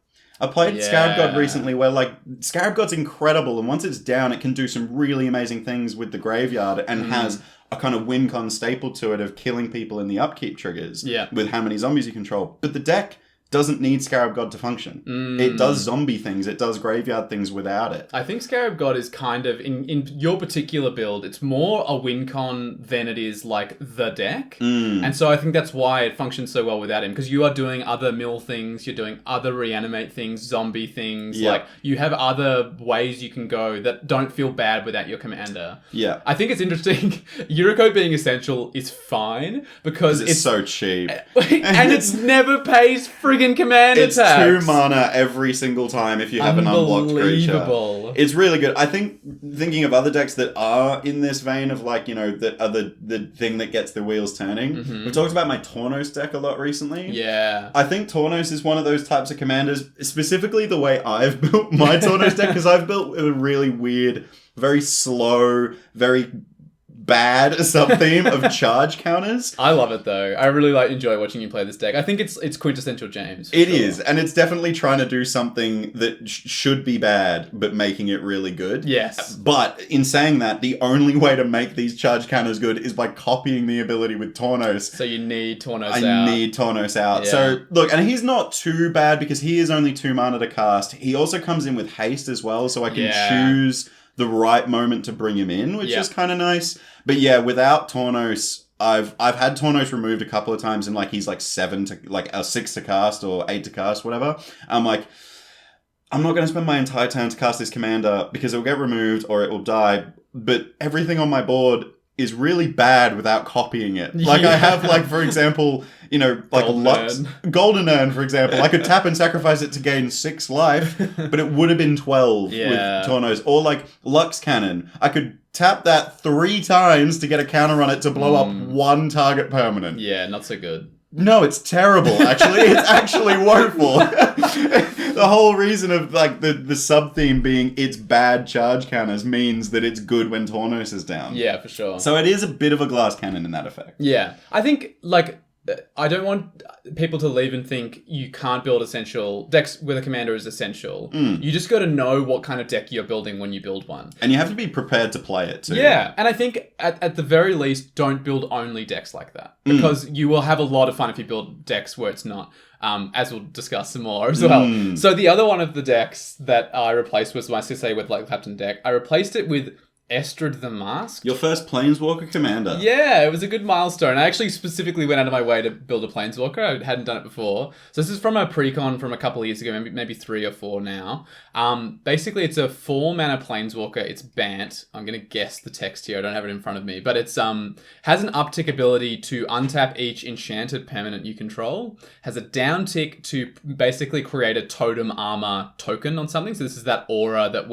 I played Scarab God recently where like Scarab God's incredible, and once it's down it can do some really amazing things with the graveyard and has a kind of win con staple to it of killing people in the upkeep triggers with how many zombies you control. But the deck doesn't need Scarab God to function. It does zombie things, it does graveyard things without it. I think Scarab God is kind of, in your particular build, it's more a win con than it is like the deck. And so I think that's why it functions so well without him, because you are doing other mill things, you're doing other reanimate things, zombie things, like you have other ways you can go that don't feel bad without your commander. Yeah. I think it's interesting, Yuriko being essential is fine, because it's so cheap. And it's never pays friggin' commander it's tax. 2 mana every single time if you have an unblocked creature. It's really good. I think, thinking of other decks that are in this vein of like, that are the thing that gets the wheels turning. We've talked about my Tornos deck a lot recently. Yeah. I think Tornos is one of those types of commanders, specifically the way I've built my Tornos deck, because I've built a really weird, very slow, very bad sub-theme of charge counters. I love it though. I really enjoy watching you play this deck. I think it's quintessential James. It is, and it's definitely trying to do something that should be bad, but making it really good. Yes. But in saying that, the only way to make these charge counters good is by copying the ability with Tornos. So you need Tornos out. I need Tornos out. Yeah. So, look, and he's not too bad because he is only 2 mana to cast. He also comes in with haste as well, so I can choose the right moment to bring him in, which is kind of nice. But yeah, without Tornos, I've had Tornos removed a couple of times and he's 6 to cast or 8 to cast, whatever. I'm like, I'm not going to spend my entire turn to cast this commander because it'll get removed or it will die. But everything on my board is really bad without copying it. I have, for example, Golden Urn, for example. I could tap and sacrifice it to gain 6 life, but it would have been 12 with Tornos. Or Lux Cannon. I could tap that 3 times to get a counter on it to blow up 1 target permanent. Yeah, not so good. No, it's terrible, actually. It's actually woeful. The whole reason of the sub-theme being it's bad charge counters means that it's good when Tornos is down. Yeah, for sure. So it is a bit of a glass cannon in that effect. Yeah. I think, I don't want people to leave and think you can't build essential decks with a commander is essential. You just got to know what kind of deck you're building when you build one. And you have to be prepared to play it too. Yeah, and I think at the very least, don't build only decks like that. Because you will have a lot of fun if you build decks where it's not. As we'll discuss some more as well. So the other one of the decks that I replaced was my Sisay with Captain deck. I replaced it with Estrad the Masked. Your first Planeswalker commander. Yeah, it was a good milestone. I actually specifically went out of my way to build a Planeswalker. I hadn't done it before. So this is from a precon from a couple of years ago, maybe 3 or 4 now. Basically, it's a 4-mana Planeswalker. It's Bant. I'm going to guess the text here. I don't have it in front of me. But it's has an uptick ability to untap each enchanted permanent you control. Has a downtick to basically create a totem armor token on something. So this is that aura that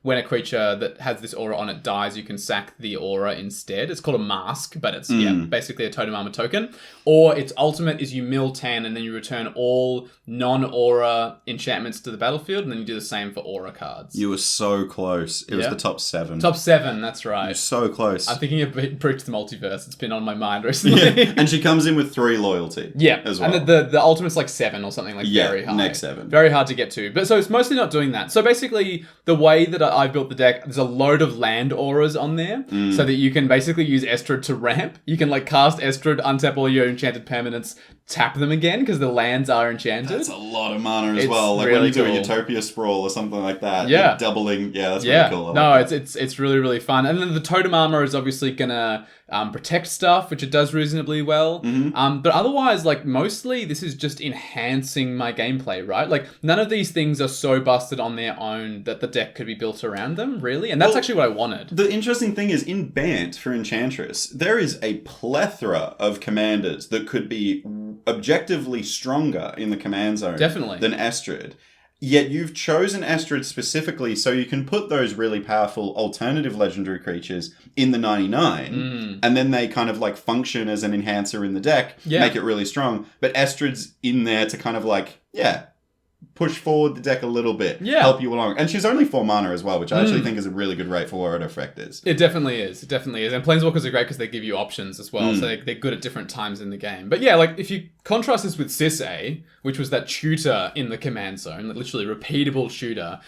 when a creature that has this aura on it dies, you can sack the aura instead. It's called a mask, but it's basically a totem armor token. Or its ultimate is you mill 10 and then you return all non-aura enchantments to the battlefield, and then you do the same for aura cards. You were so close. It was the top 7. Top 7, that's right. You're so close. I'm thinking of Breach the Multiverse. It's been on my mind recently. Yeah. And she comes in with 3 loyalty. Yeah. As well. And the ultimate's 7 or something, very high. Next 7. Very hard to get to. But so it's mostly not doing that. So basically, the way that I built the deck, there's a load of land auras on there, so that you can basically use Estrad to ramp. You can cast Estrad, untap all your enchanted permanents, tap them again because the lands are enchanted. That's a lot of mana as It's well. When really you do cool. a Utopia Sprawl or something like that. Yeah. You're doubling. Yeah, that's really cool. It's really, really fun. And then the totem armor is obviously gonna protect stuff, which it does reasonably well. But otherwise, mostly this is just enhancing my gameplay, right? None of these things are so busted on their own that the deck could be built around them, really. And that's actually what I wanted. The interesting thing is, in Bant for Enchantress, there is a plethora of commanders that could be objectively stronger in the command zone than Estrad. Yet you've chosen Estrad specifically so you can put those really powerful alternative legendary creatures in the 99, and then they kind of function as an enhancer in the deck, make it really strong. But Estrad's in there to kind of push forward the deck a little bit, help you along. And she's only 4 mana as well, which I actually think is a really good rate for what her effect is. It definitely is. And Planeswalkers are great because they give you options as well, so they're good at different times in the game. But yeah, if you contrast this with Sisay, which was that tutor in the command zone, that literally repeatable shooter,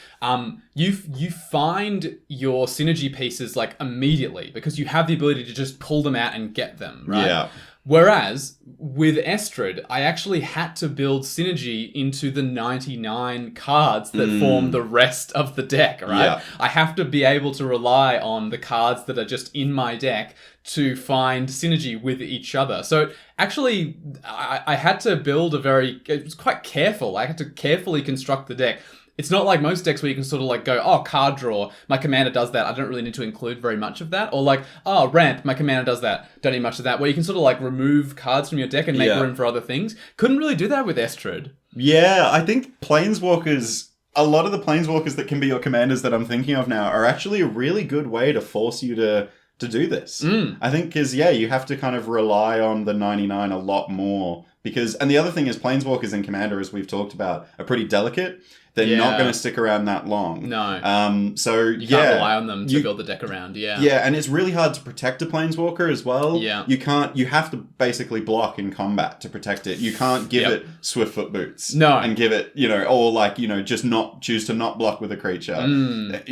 you find your synergy pieces immediately because you have the ability to just pull them out and get them, right? Yeah. Whereas with Estrad, I actually had to build synergy into the 99 cards that form the rest of the deck, right? Yeah. I have to be able to rely on the cards that are just in my deck to find synergy with each other. So actually, I had to build it was quite careful. I had to carefully construct the deck. It's not like most decks where you can sort of go, card draw, my commander does that. I don't really need to include very much of that. Or ramp, my commander does that. Don't need much of that. Where you can sort of remove cards from your deck and make room for other things. Couldn't really do that with Estrad. Yeah, I think Planeswalkers, a lot of the Planeswalkers that can be your commanders that I'm thinking of now are actually a really good way to force you to do this. I think because, you have to kind of rely on the 99 a lot more. And the other thing is Planeswalkers and Commander, as we've talked about, are pretty delicate. They're not going to stick around that long. No. So you can't rely on them to build the deck around. Yeah. Yeah, and it's really hard to protect a planeswalker as well. Yeah. You have to basically block in combat to protect it. You can't give it Swiftfoot boots. No. And give it, or like, just not choose to not block with a creature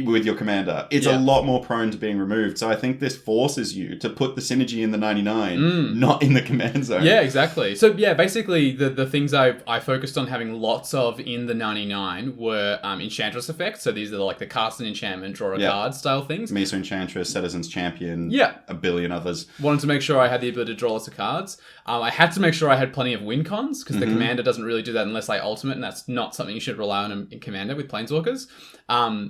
with your commander. It's a lot more prone to being removed. So I think this forces you to put the synergy in the 99, not in the command zone. Yeah, exactly. So yeah, basically the things I focused on having lots of in the 99 were Enchantress effects. So these are like the cast an enchantment, draw a card style things. Mesa Enchantress, Citizen's Champion, a billion others. Wanted to make sure I had the ability to draw lots of cards. I had to make sure I had plenty of win cons, because the commander doesn't really do that unless I ultimate, and that's not something you should rely on in commander with planeswalkers.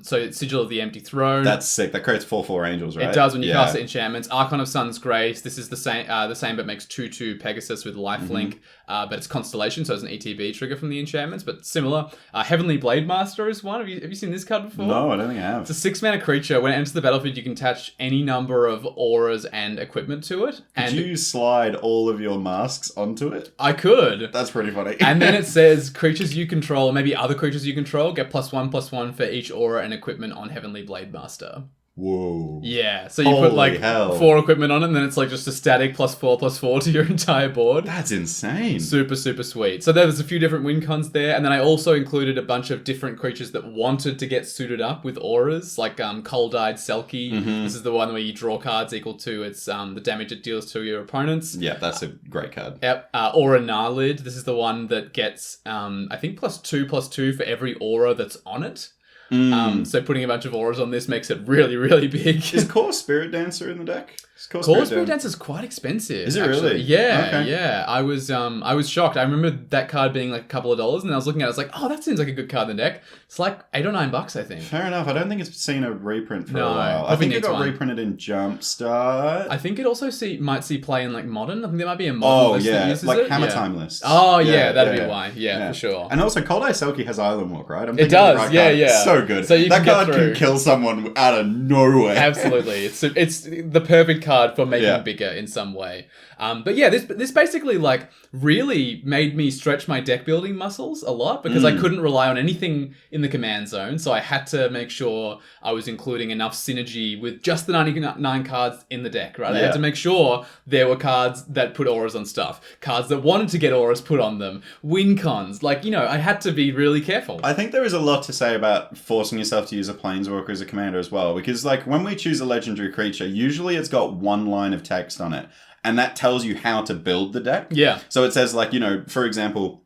So Sigil of the Empty Throne. That's sick. That creates 4/4 angels, right? It does when you cast the enchantments. Archon of Sun's Grace. This is the same but makes 2/2 Pegasus with lifelink. But it's Constellation, so it's an ETB trigger from the enchantments, but similar. Heavenly Blade Master is one. Have you seen this card before? No, I don't think I have. It's a 6-mana creature. When it enters the battlefield, you can attach any number of auras and equipment to it. Could you slide all of your masks onto it? I could. That's pretty funny. And then it says creatures you control, maybe other creatures you control, get +1/+1 for each aura and equipment on Heavenly Blade Master. Whoa. Yeah, so you put like 4 equipment on it, and then it's like just a static +4/+4 to your entire board. That's insane. Super, super sweet. So there was a few different win cons there, and then I also included a bunch of different creatures that wanted to get suited up with auras, like Cold-Eyed Selkie. This is the one where you draw cards equal to the damage it deals to your opponents. Yeah, that's a great card. Yep. Aura Narlid. This is the one that gets, I think, +2/+2 for every aura that's on it. So putting a bunch of auras on this makes it really, really big. Is Core Spirit Dancer in the deck? Core Spirit Dancer is quite expensive. Is it really? Yeah, yeah. I was shocked. I remember that card being like a couple of dollars, and I was looking at it, I was like, oh, that seems like a good card in the deck. It's like $8 or $9, I think. Fair enough. I don't think it's seen a reprint for a while. I think it got reprinted in Jumpstart. I think it also might see play in like Modern. I think there might be a Modern list that uses like it. Hammer Time list. Oh, yeah, that'd be why. Yeah, for sure. And also, Cold-Eye Selkie has Island Walk, right? It does, yeah. So good. So that card can kill someone out of nowhere. Absolutely. It's the perfect card for making bigger in some way. But yeah, this basically like really made me stretch my deck building muscles a lot, because I couldn't rely on anything in the command zone, so I had to make sure I was including enough synergy with just the 99 cards in the deck, right? I had to make sure there were cards that put auras on stuff, cards that wanted to get auras put on them, win cons, like, I had to be really careful. I think there is a lot to say about forcing yourself to use a planeswalker as a commander as well, because like when we choose a legendary creature, usually it's got one line of text on it, and that tells you how to build the deck. Yeah. So it says like, for example,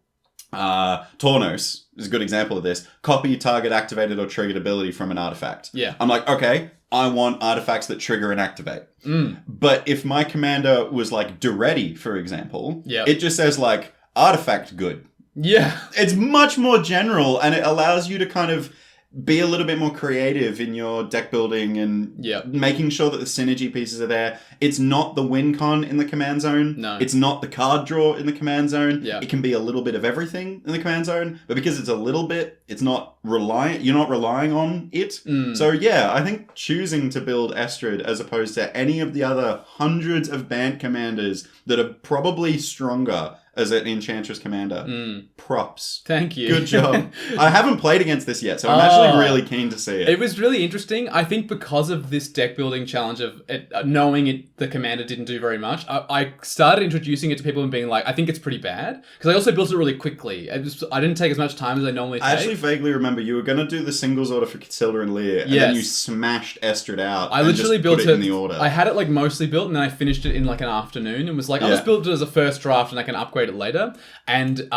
Tornos is a good example of this. Copy target activated or triggered ability from an artifact. Yeah. I'm like, okay, I want artifacts that trigger and activate. But if my commander was like Duretti, for example, it just says like artifact good. Yeah. It's much more general, and it allows you to kind of be a little bit more creative in your deck building and making sure that the synergy pieces are there. It's not the win con in the command zone. No. It's not the card draw in the command zone. Yeah. It can be a little bit of everything in the command zone, but because it's a little bit, you're not relying on it. So yeah, I think choosing to build Estrid as opposed to any of the other hundreds of banned commanders that are probably stronger as an Enchantress commander. Props. Thank you. Good job. I haven't played against this yet, so I'm actually really keen to see it. It was really interesting. I think because of this deck building challenge of knowing the commander didn't do very much, I started introducing it to people and being like, I think it's pretty bad. Because I also built it really quickly. I didn't take as much time as I normally take. I actually vaguely remember you were going to do the singles order for Catilda and Lear, and then you smashed Estrid out. I literally built it in the order. I had it like mostly built, and then I finished it in like an afternoon and was like, I'll just build it as a first draft and I can upgrade it later. And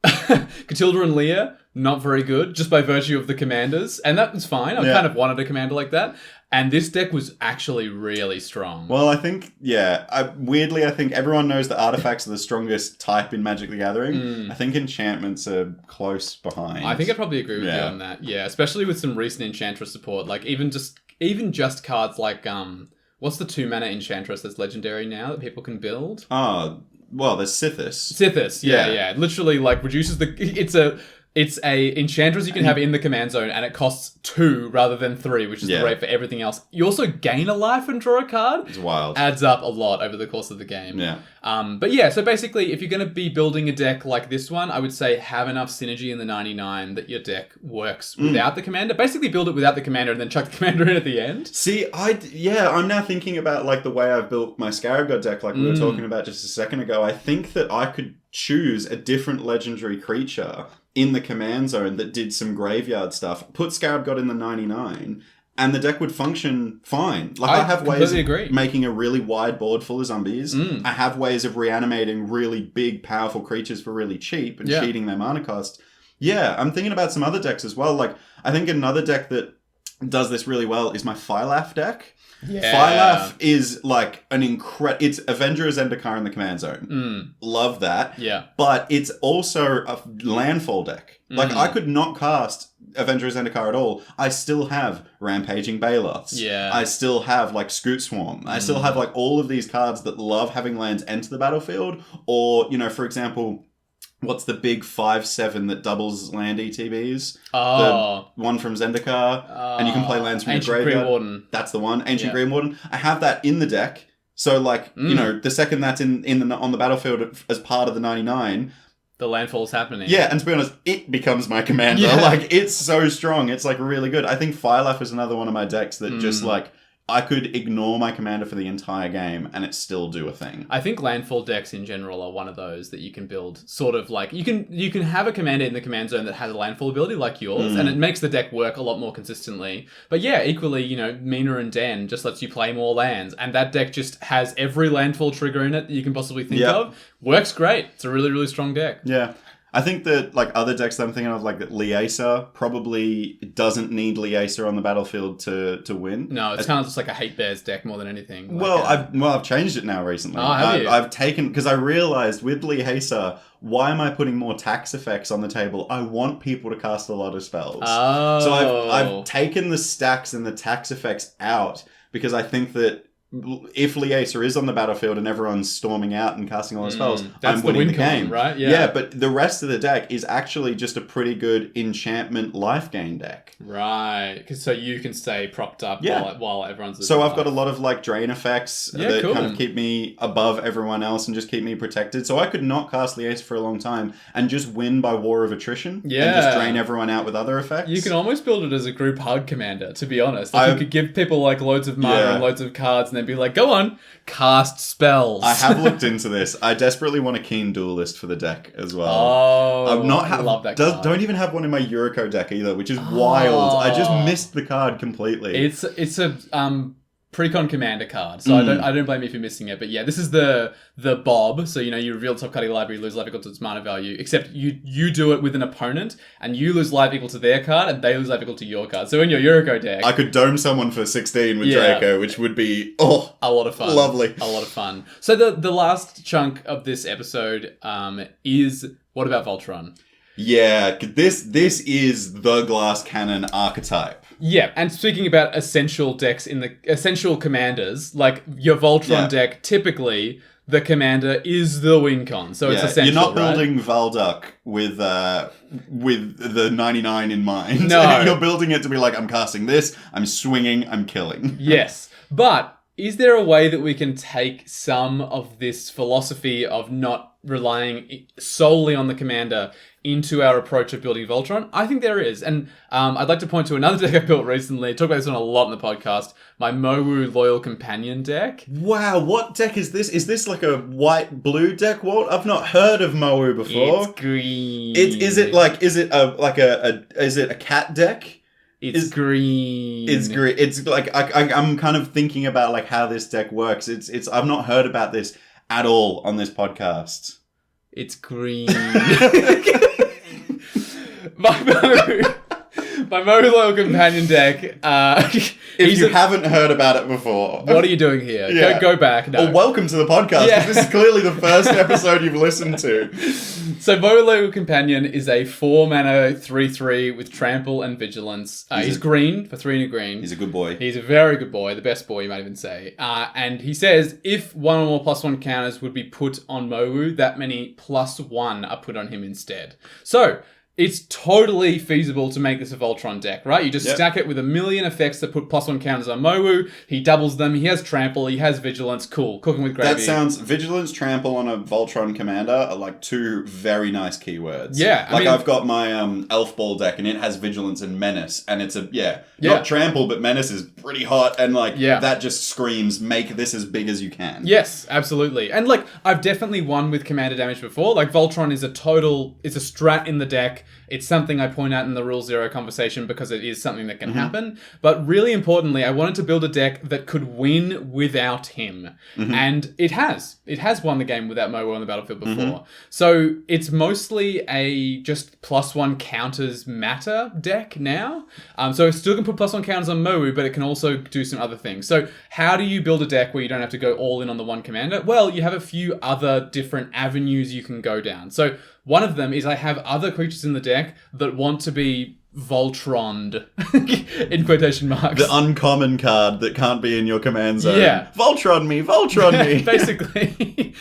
Catilda and Lear, not very good, just by virtue of the commanders. And that was fine. I kind of wanted a commander like that. And this deck was actually really strong. Well, I think, weirdly, I think everyone knows that artifacts are the strongest type in Magic the Gathering. I think enchantments are close behind. I think I'd probably agree with you on that. Yeah, especially with some recent Enchantress support. Like, even just cards like, what's the 2-mana Enchantress that's legendary now that people can build? Oh, well, there's Sithis. Sithis, yeah. Literally, like, reduces it's a It's a Enchantress you can have in the command zone, and it costs 2 rather than 3, which is the rate for everything else. You also gain a life and draw a card. It's wild. Adds up a lot over the course of the game. Yeah. But yeah, so basically, if you're going to be building a deck like this one, I would say have enough synergy in the 99 that your deck works without the commander. Basically, build it without the commander and then chuck the commander in at the end. See, I'm now thinking about like the way I've built my Scarab God deck, like we were talking about just a second ago. I think that I could choose a different legendary creature in the command zone that did some graveyard stuff, put Scarab God in the 99, and the deck would function fine. Like I have ways of making a really wide board full of zombies. I have ways of reanimating really big, powerful creatures for really cheap and cheating their mana cost. Yeah, I'm thinking about some other decks as well. Like, I think another deck that does this really well is my Phylaf deck. Yeah. Phylaf is like an it's Avenger of Zendikar in the command zone. Love that. Yeah. But it's also a landfall deck. Like, I could not cast Avenger of Zendikar at all. I still have Rampaging Baloths. Yeah. I still have, like, Scoot Swarm. I still have, like, all of these cards that love having lands enter the battlefield. Or, you know, for example, what's the big 5/7 that doubles land ETBs? Oh. The one from Zendikar. And you can play lands from Ancient your graveyard. Green Warden. That's the one. Ancient Green Warden. I have that in the deck. So, like, you know, the second that's on the battlefield as part of the 99... The landfall's happening. Yeah, and to be honest, it becomes my commander. Yeah. Like, it's so strong. It's, like, really good. I think Phylaf is another one of my decks that just, like... I could ignore my commander for the entire game and it still do a thing. I think landfall decks in general are one of those that you can build sort of like... You can have a commander in the command zone that has a landfall ability like yours, and it makes the deck work a lot more consistently. But yeah, equally, you know, Mina and Den just lets you play more lands, and that deck just has every landfall trigger in it that you can possibly think of. Works great. It's a really, really strong deck. Yeah. I think that, like, other decks that I'm thinking of, like Liaisa, probably doesn't need Liaisa on the battlefield to win. No, it's kind of just like a Hate Bears deck more than anything. Well, I've changed it now recently. Oh, have you? I've taken... Because I realized with Liaisa, why am I putting more tax effects on the table? I want people to cast a lot of spells. Oh. So I've taken the stacks and the tax effects out because I think that if Liaisa is on the battlefield and everyone's storming out and casting all the spells, I'm winning the game. Right? Yeah, but the rest of the deck is actually just a pretty good enchantment life gain deck. Right, so you can stay propped up while everyone's... So I've got a lot of like drain effects that kind of keep me above everyone else and just keep me protected. So I could not cast Liaisa for a long time and just win by war of attrition and just drain everyone out with other effects. You can almost build it as a group hug commander, to be honest. Like you could give people like loads of mana and loads of cards and then be like, go on, cast spells. I have looked into this. I desperately want a Keen Duelist for the deck as well. Oh, I love that card. Don't even have one in my Eurocode deck either, which is wild. I just missed the card completely. It's a Precon commander card, so I don't blame you for missing it. But yeah, this is the Bob. So, you know, you reveal the top card of your library, you lose life equal to its mana value. Except you do it with an opponent, and you lose life equal to their card, and they lose life equal to your card. So in your Eurocode deck, I could dome someone for 16 with Draco, which would be a lot of fun. Lovely, a lot of fun. So the last chunk of this episode is what about Voltron? Yeah, this is the glass cannon archetype. Yeah, and speaking about essential decks in the essential commanders, like your Voltron deck, typically the commander is the win con, so it's essential. You're not building Valduk with the 99 in mind. No, you're building it to be like, I'm casting this, I'm swinging, I'm killing. Yes, but is there a way that we can take some of this philosophy of not relying solely on the commander into our approach of building Voltron? I think there is. And I'd like to point to another deck I built recently. I talk about this one a lot in the podcast. My Mowu Loyal Companion deck. Wow, what deck is this? Is this like a white-blue deck, Walt? I've not heard of Mowu before. It's green. Is it a cat deck? It's green. It's green. It's like I'm kind of thinking about like how this deck works. It's I've not heard about this at all on this podcast. It's green. My Mowu Loyal Companion deck. If you haven't heard about it before, what are you doing here? Yeah. Go back. No. Well, welcome to the podcast. Yeah. This is clearly the first episode you've listened to. So Mowu Loyal Companion is a 4-mana 3/3 with trample and vigilance. He's green for 3 and a green. He's a good boy. He's a very good boy, the best boy you might even say. And he says if 1 or more +1 counters would be put on Mowu, that many +1 are put on him instead. So it's totally feasible to make this a Voltron deck, right? You just stack it with 1 million effects that put +1 counters on Mowu. He doubles them. He has Trample. He has Vigilance. Cool. Cooking with gravy. That sounds... Vigilance, Trample on a Voltron commander are like 2 very nice keywords. Yeah. Like, I've got my Elf Ball deck, and it has Vigilance and Menace, and it's not Trample, but Menace is pretty hot, and that just screams, make this as big as you can. Yes, absolutely. And I've definitely won with commander damage before. Voltron is it's a strat in the deck. It's something I point out in the Rule Zero conversation because it is something that can happen. But really importantly, I wanted to build a deck that could win without him. And it has. It has won the game without Mowu on the battlefield before. So it's mostly a just +1 counters matter deck now. So it still can put +1 counters on Mowu, but it can also do some other things. So how do you build a deck where you don't have to go all in on the one commander? Well, you have a few other different avenues you can go down. So one of them is I have other creatures in the deck that want to be Voltroned, in quotation marks. The uncommon card that can't be in your command zone. Yeah. Voltron me, Voltron me. Basically.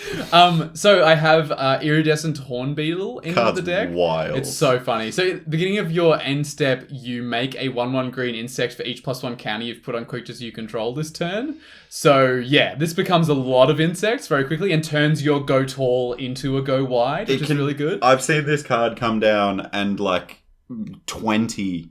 So I have Iridescent Hornbeetle in the deck. Wild. It's so funny. So at the beginning of your end step, you make a 1/1 green insect for each +1 counter you've put on creatures you control this turn. So yeah, this becomes a lot of insects very quickly and turns your go tall into a go wide, which is really good. I've seen this card come down and 20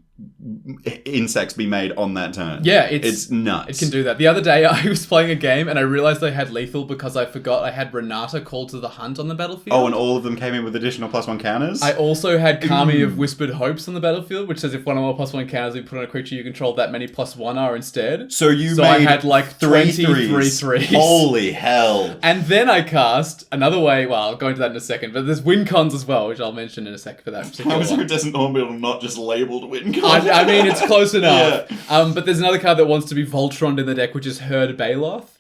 insects be made on that turn. Yeah, it's nuts. It can do that. The other day I was playing a game and I realized I had lethal because I forgot I had Renata called to the hunt on the battlefield. Oh, and all of them came in with additional +1 counters? I also had Kami of Whispered Hopes on the battlefield, which says if one or more +1 counters we put on a creature you control, that many +1 are instead. So made I had 23 threes. Holy hell. And then I cast another way, well, I'll go into that in a second, but there's win cons as well, which I'll mention in a second for that particular How is one. Iridescent Hornbeetle not just labelled win con? I mean, it's close enough. Yeah. But there's another card that wants to be Voltroned in the deck, which is Herd Baloth.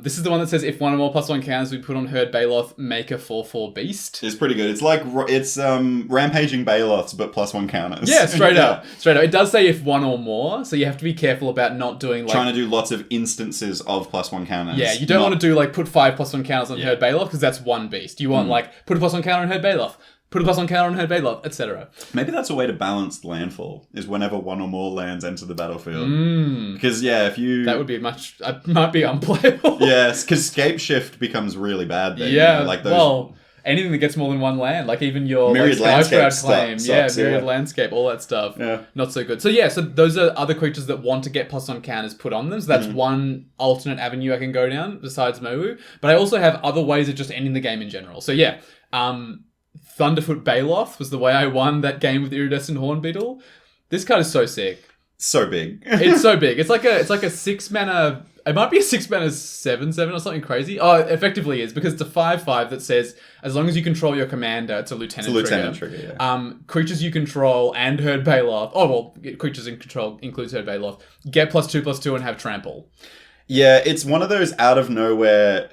This is the one that says if one or more +1 counters we put on Herd Baloth, make a 4/4 beast. It's pretty good. It's Rampaging Baloths, but +1 counters. Yeah, straight up. It does say if one or more, so you have to be careful about not doing trying to do lots of instances of +1 counters. Yeah, you don't want to do put 5 +1 counters on Herd Baloth because that's one beast. You want put a +1 counter on Herd Baloth. Put a +1 counter on Herd Baloth, etc. Maybe that's a way to balance landfall, is whenever one or more lands enter the battlefield. Because, if you... That would be might be unplayable. Yes, because Scape Shift becomes really bad then. Yeah, those... anything that gets more than one land, even your Myriad Skyshroud claim. Sucks, Myriad Landscape, all that stuff. Yeah. Not so good. So so those are other creatures that want to get +1 counters put on them. So that's one alternate avenue I can go down besides Mowu. But I also have other ways of just ending the game in general. So Thunderfoot Baloth was the way I won that game with Iridescent Hornbeetle. This card is so sick. So big. It's so big. It's like a 6 mana. It might be a 6 mana 7/7 or something crazy. Oh, it effectively is because it's a 5/5 that says as long as you control your commander, it's a lieutenant trigger. Yeah. Creatures you control and Herd Baloth. Oh well, creatures in control includes Herd Baloth. Get +2/+2 and have trample. Yeah, it's one of those out of nowhere,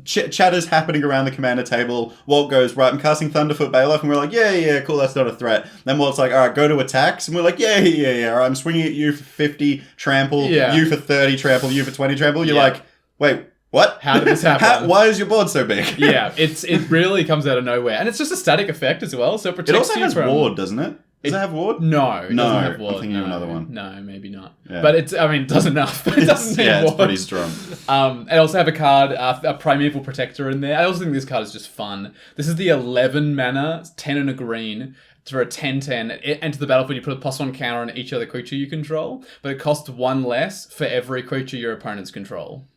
chatter's happening around the commander table. Walt goes, right, I'm casting Thunderfoot Baloth, and we're like, yeah, cool, that's not a threat. Then Walt's like, all right, go to attacks, and we're like, yeah, all right, I'm swinging at you for 50 trample, you for 30 trample, you for 20 trample. You're like, wait, what? How did this happen? Why is your board so big? Yeah, it really comes out of nowhere, and it's just a static effect as well, so it protects you. It also has ward, doesn't it? Does it have ward? No, it doesn't have ward. I'm thinking of another one. No, maybe not. Yeah. But it does enough. It doesn't need ward. It's pretty strong. I also have a card, a Primeval Protector in there. I also think this card is just fun. This is the 11 mana, 10 and a green, for a 10/10. Enter the battlefield, you put a +1 counter on each other creature you control, but it costs 1 less for every creature your opponents control.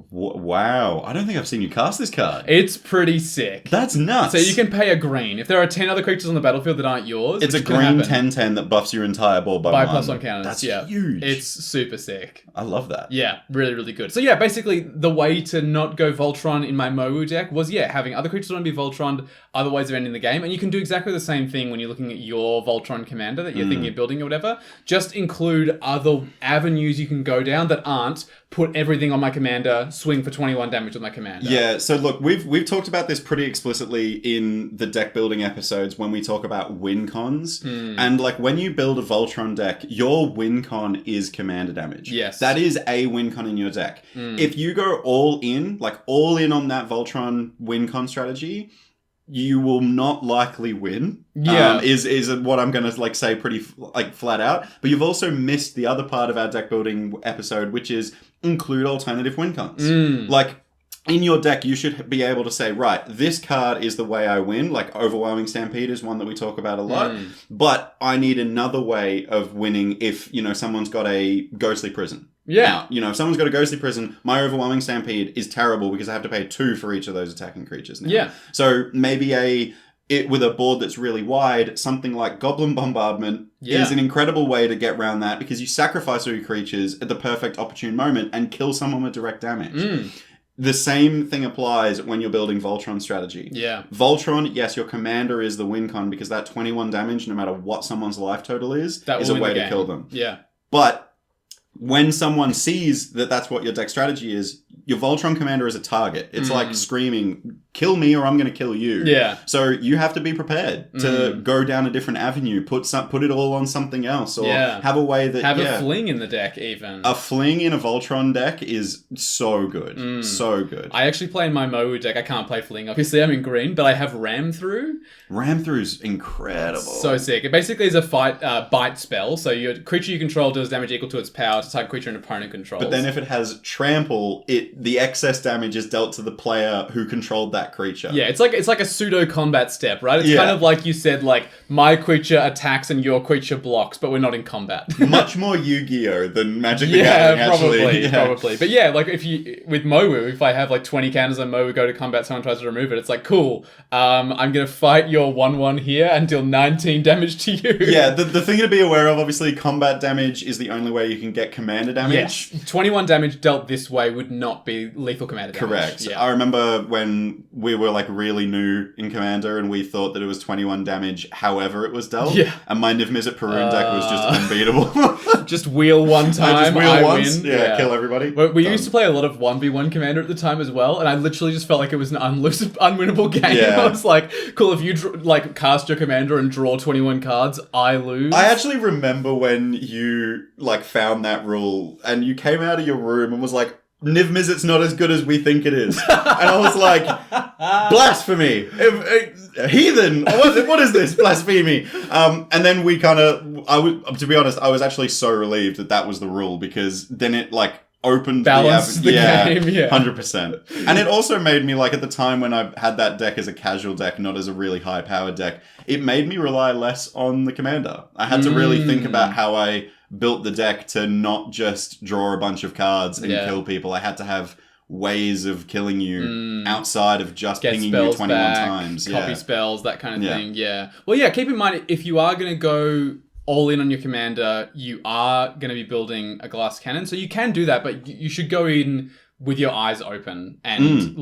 Wow. I don't think I've seen you cast this card. It's pretty sick. That's nuts. So you can pay a green. If there are 10 other creatures on the battlefield that aren't yours, it's a green 10/10 that buffs your entire board by 1. +1 counters. That's huge. It's super sick. I love that. Yeah, really, really good. So basically the way to not go Voltron in my Mowu deck was, having other creatures want to be Voltroned, other ways of ending the game. And you can do exactly the same thing when you're looking at your Voltron commander that you're thinking of building or whatever. Just include other avenues you can go down that aren't put everything on my commander, swing for 21 damage with my commander. Yeah, so look, we've talked about this pretty explicitly in the deck building episodes when we talk about win cons. And when you build a Voltron deck, your win con is commander damage. Yes. That is a win con in your deck. If you go all in on that Voltron win con strategy, you will not likely win. Yeah. Is what I'm going to like say pretty flat out. But you've also missed the other part of our deck building episode, which is include alternative win cons. Like, in your deck, you should be able to say, right, this card is the way I win. Like, Overwhelming Stampede is one that we talk about a lot. But I need another way of winning if, someone's got a Ghostly Prison. Yeah. Now, if someone's got a Ghostly Prison, my Overwhelming Stampede is terrible because I have to pay 2 for each of those attacking creatures now. Yeah. So maybe with a board that's really wide, something like Goblin Bombardment is an incredible way to get around that because you sacrifice all your creatures at the perfect opportune moment and kill someone with direct damage. The same thing applies when you're building Voltron strategy. Yeah. Voltron, yes, your commander is the win con because that 21 damage, no matter what someone's life total is a way to kill them. Yeah. But when someone sees that that's what your deck strategy is, your Voltron commander is a target. It's like screaming, kill me or I'm going to kill you. Yeah. So you have to be prepared to go down a different avenue, put it all on something else, or have a way that... Have a fling in the deck, even. A fling in a Voltron deck is so good. So good. I actually play in my Mowu deck. I can't play fling. Obviously, I'm in green, but I have Ram Through. Ram Through's incredible. So sick. It basically is a bite spell. So your creature you control deals damage equal to its power to target creature an opponent controls. But then if it has trample, the excess damage is dealt to the player who controlled that creature. Yeah, it's like a pseudo combat step, right? It's kind of like you said, like my creature attacks and your creature blocks, but we're not in combat. Much more Yu-Gi-Oh than Magic the Gathering, actually. Probably. But yeah, like with Mowu, if I have like 20 counters on Mowu, go to combat, someone tries to remove it, it's like, cool, I'm going to fight your 1/1 here and deal 19 damage to you. Yeah, the thing to be aware of, obviously, combat damage is the only way you can get commander damage. Yes. 21 damage dealt this way would not be lethal commander damage. Correct. Yeah. I remember when we were like really new in Commander and we thought that it was 21 damage however it was dealt. Yeah. And my Niv Mizzet Perun deck was just unbeatable. Just wheel one time, just wheel I once. win. Yeah, kill everybody. We used to play a lot of 1v1 Commander at the time as well, and I literally just felt like it was an unwinnable game. Yeah. I was like, cool, if you cast your Commander and draw 21 cards, I lose. I actually remember when you found that rule and you came out of your room and was like, Niv Mizzet's not as good as we think it is. And I was like, blasphemy. Heathen. What is this? Blasphemy. And then we to be honest, I was actually so relieved that was the rule because then it opened the game. Yeah. 100%. And it also made me at the time when I had that deck as a casual deck, not as a really high powered deck, it made me rely less on the commander. I had to really think about how I built the deck to not just draw a bunch of cards and kill people. I had to have ways of killing you outside of just pinging you 21 times. Copy spells, that kind of thing. Yeah. Well, yeah, keep in mind, if you are going to go all in on your commander, you are going to be building a glass cannon. So you can do that, but you should go in with your eyes open and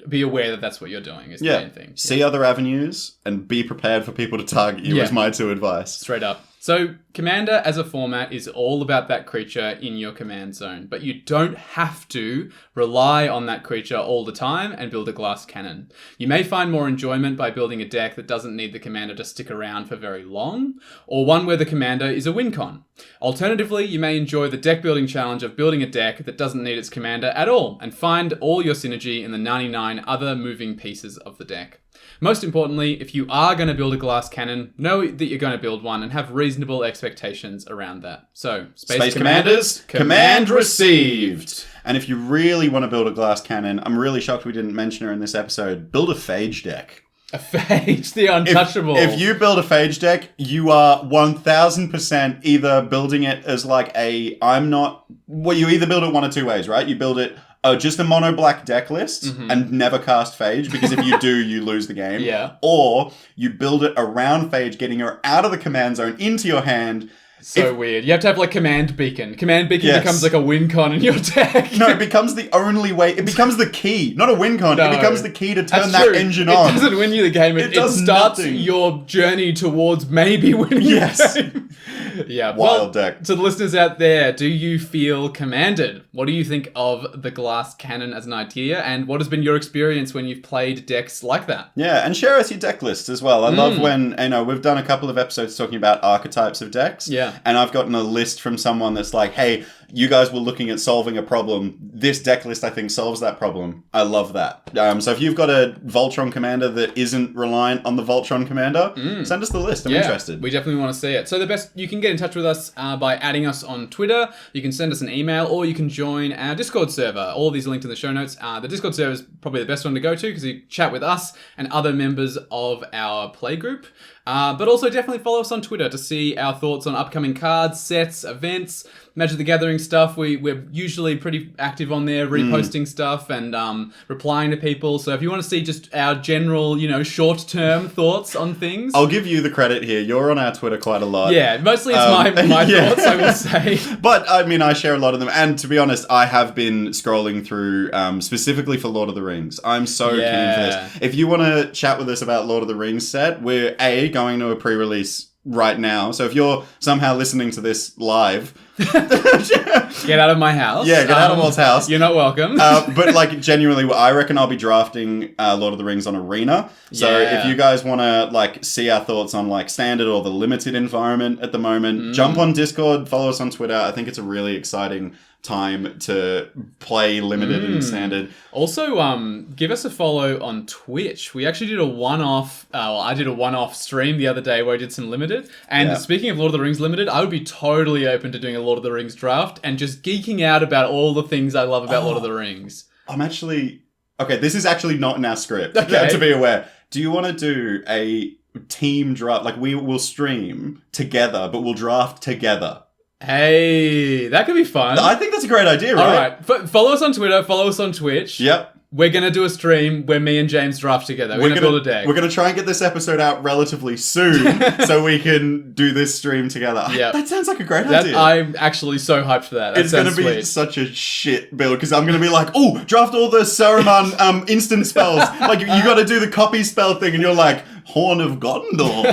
be aware that that's what you're doing is the main thing. See other avenues and be prepared for people to target you is my 2 advice. Straight up. So Commander as a format is all about that creature in your command zone, but you don't have to rely on that creature all the time and build a glass cannon. You may find more enjoyment by building a deck that doesn't need the commander to stick around for very long, or one where the commander is a win con. Alternatively, you may enjoy the deck building challenge of building a deck that doesn't need its commander at all, and find all your synergy in the 99 other moving pieces of the deck. Most importantly, if you are going to build a glass cannon, know that you're going to build one and have reasonable expectations around that. So, Space Commanders, command received! And if you really want to build a glass cannon, I'm really shocked we didn't mention her in this episode, build a Phage deck. A Phage, the untouchable. If you build a Phage deck, you are 1000% either building it as you either build it one of two ways, right? You build it just a mono black deck list and never cast Phage, because if you do, you lose the game. Yeah. Or you build it around Phage, getting her out of the command zone into your hand. Weird. You have to have Command Beacon. Command Beacon becomes a win con in your deck. No, it becomes the only way. It becomes the key, not a win con. No. It becomes the key to turn that engine on. It doesn't win you the game. It starts nothing. Your journey towards maybe winning the game. Yeah. Wild deck. To the listeners out there, do you feel commanded? What do you think of the glass cannon as an idea? And what has been your experience when you've played decks like that? Yeah, and share us your deck lists as well. I love when, we've done a couple of episodes talking about archetypes of decks. Yeah. And I've gotten a list from someone that's like, hey, you guys were looking at solving a problem. This deck list, I think, solves that problem. I love that. So if you've got a Voltron commander that isn't reliant on the Voltron commander, send us the list. I'm interested. We definitely want to see it. So you can get in touch with us by adding us on Twitter. You can send us an email, or you can join our Discord server. All of these are linked in the show notes. The Discord server is probably the best one to go to because you chat with us and other members of our play group. But also definitely follow us on Twitter to see our thoughts on upcoming cards, sets, events, Magic the Gathering stuff. We're usually pretty active on there, reposting stuff and replying to people. So if you want to see just our general, short-term thoughts on things. I'll give you the credit here. You're on our Twitter quite a lot. Yeah, mostly it's my thoughts, I will say. But, I share a lot of them. And to be honest, I have been scrolling through specifically for Lord of the Rings. I'm so keen for this. If you want to chat with us about Lord of the Rings set, we're going to a pre-release right now. So if you're somehow listening to this live... Get out of my house. Yeah, get out of Walt's house. You're not welcome. But genuinely, I reckon I'll be drafting Lord of the Rings on Arena. So if you guys want to see our thoughts on standard or the limited environment at the moment, jump on Discord, follow us on Twitter. I think it's a really exciting time to play limited and standard. Also, give us a follow on Twitch. We actually did a one-off, I did a one-off stream the other day where I did some limited. And speaking of Lord of the Rings limited, I would be totally open to doing a Lord of the Rings draft and just geeking out about all the things I love about Lord of the Rings. I'm actually... Okay, this is actually not in our script, to be aware. Do you want to do a team draft? We will stream together, but we'll draft together. Hey, that could be fun. I think that's a great idea, right? All right. Follow us on Twitter. Follow us on Twitch. Yep. We're going to do a stream where me and James draft together. We're going to build a deck. We're going to try and get this episode out relatively soon so we can do this stream together. Yep. That sounds like a great idea. I'm actually so hyped for that. It's going to be such a shit build because I'm going to be like, oh, draft all the Saruman instant spells. You got to do the copy spell thing and you're like, Horn of Gondor.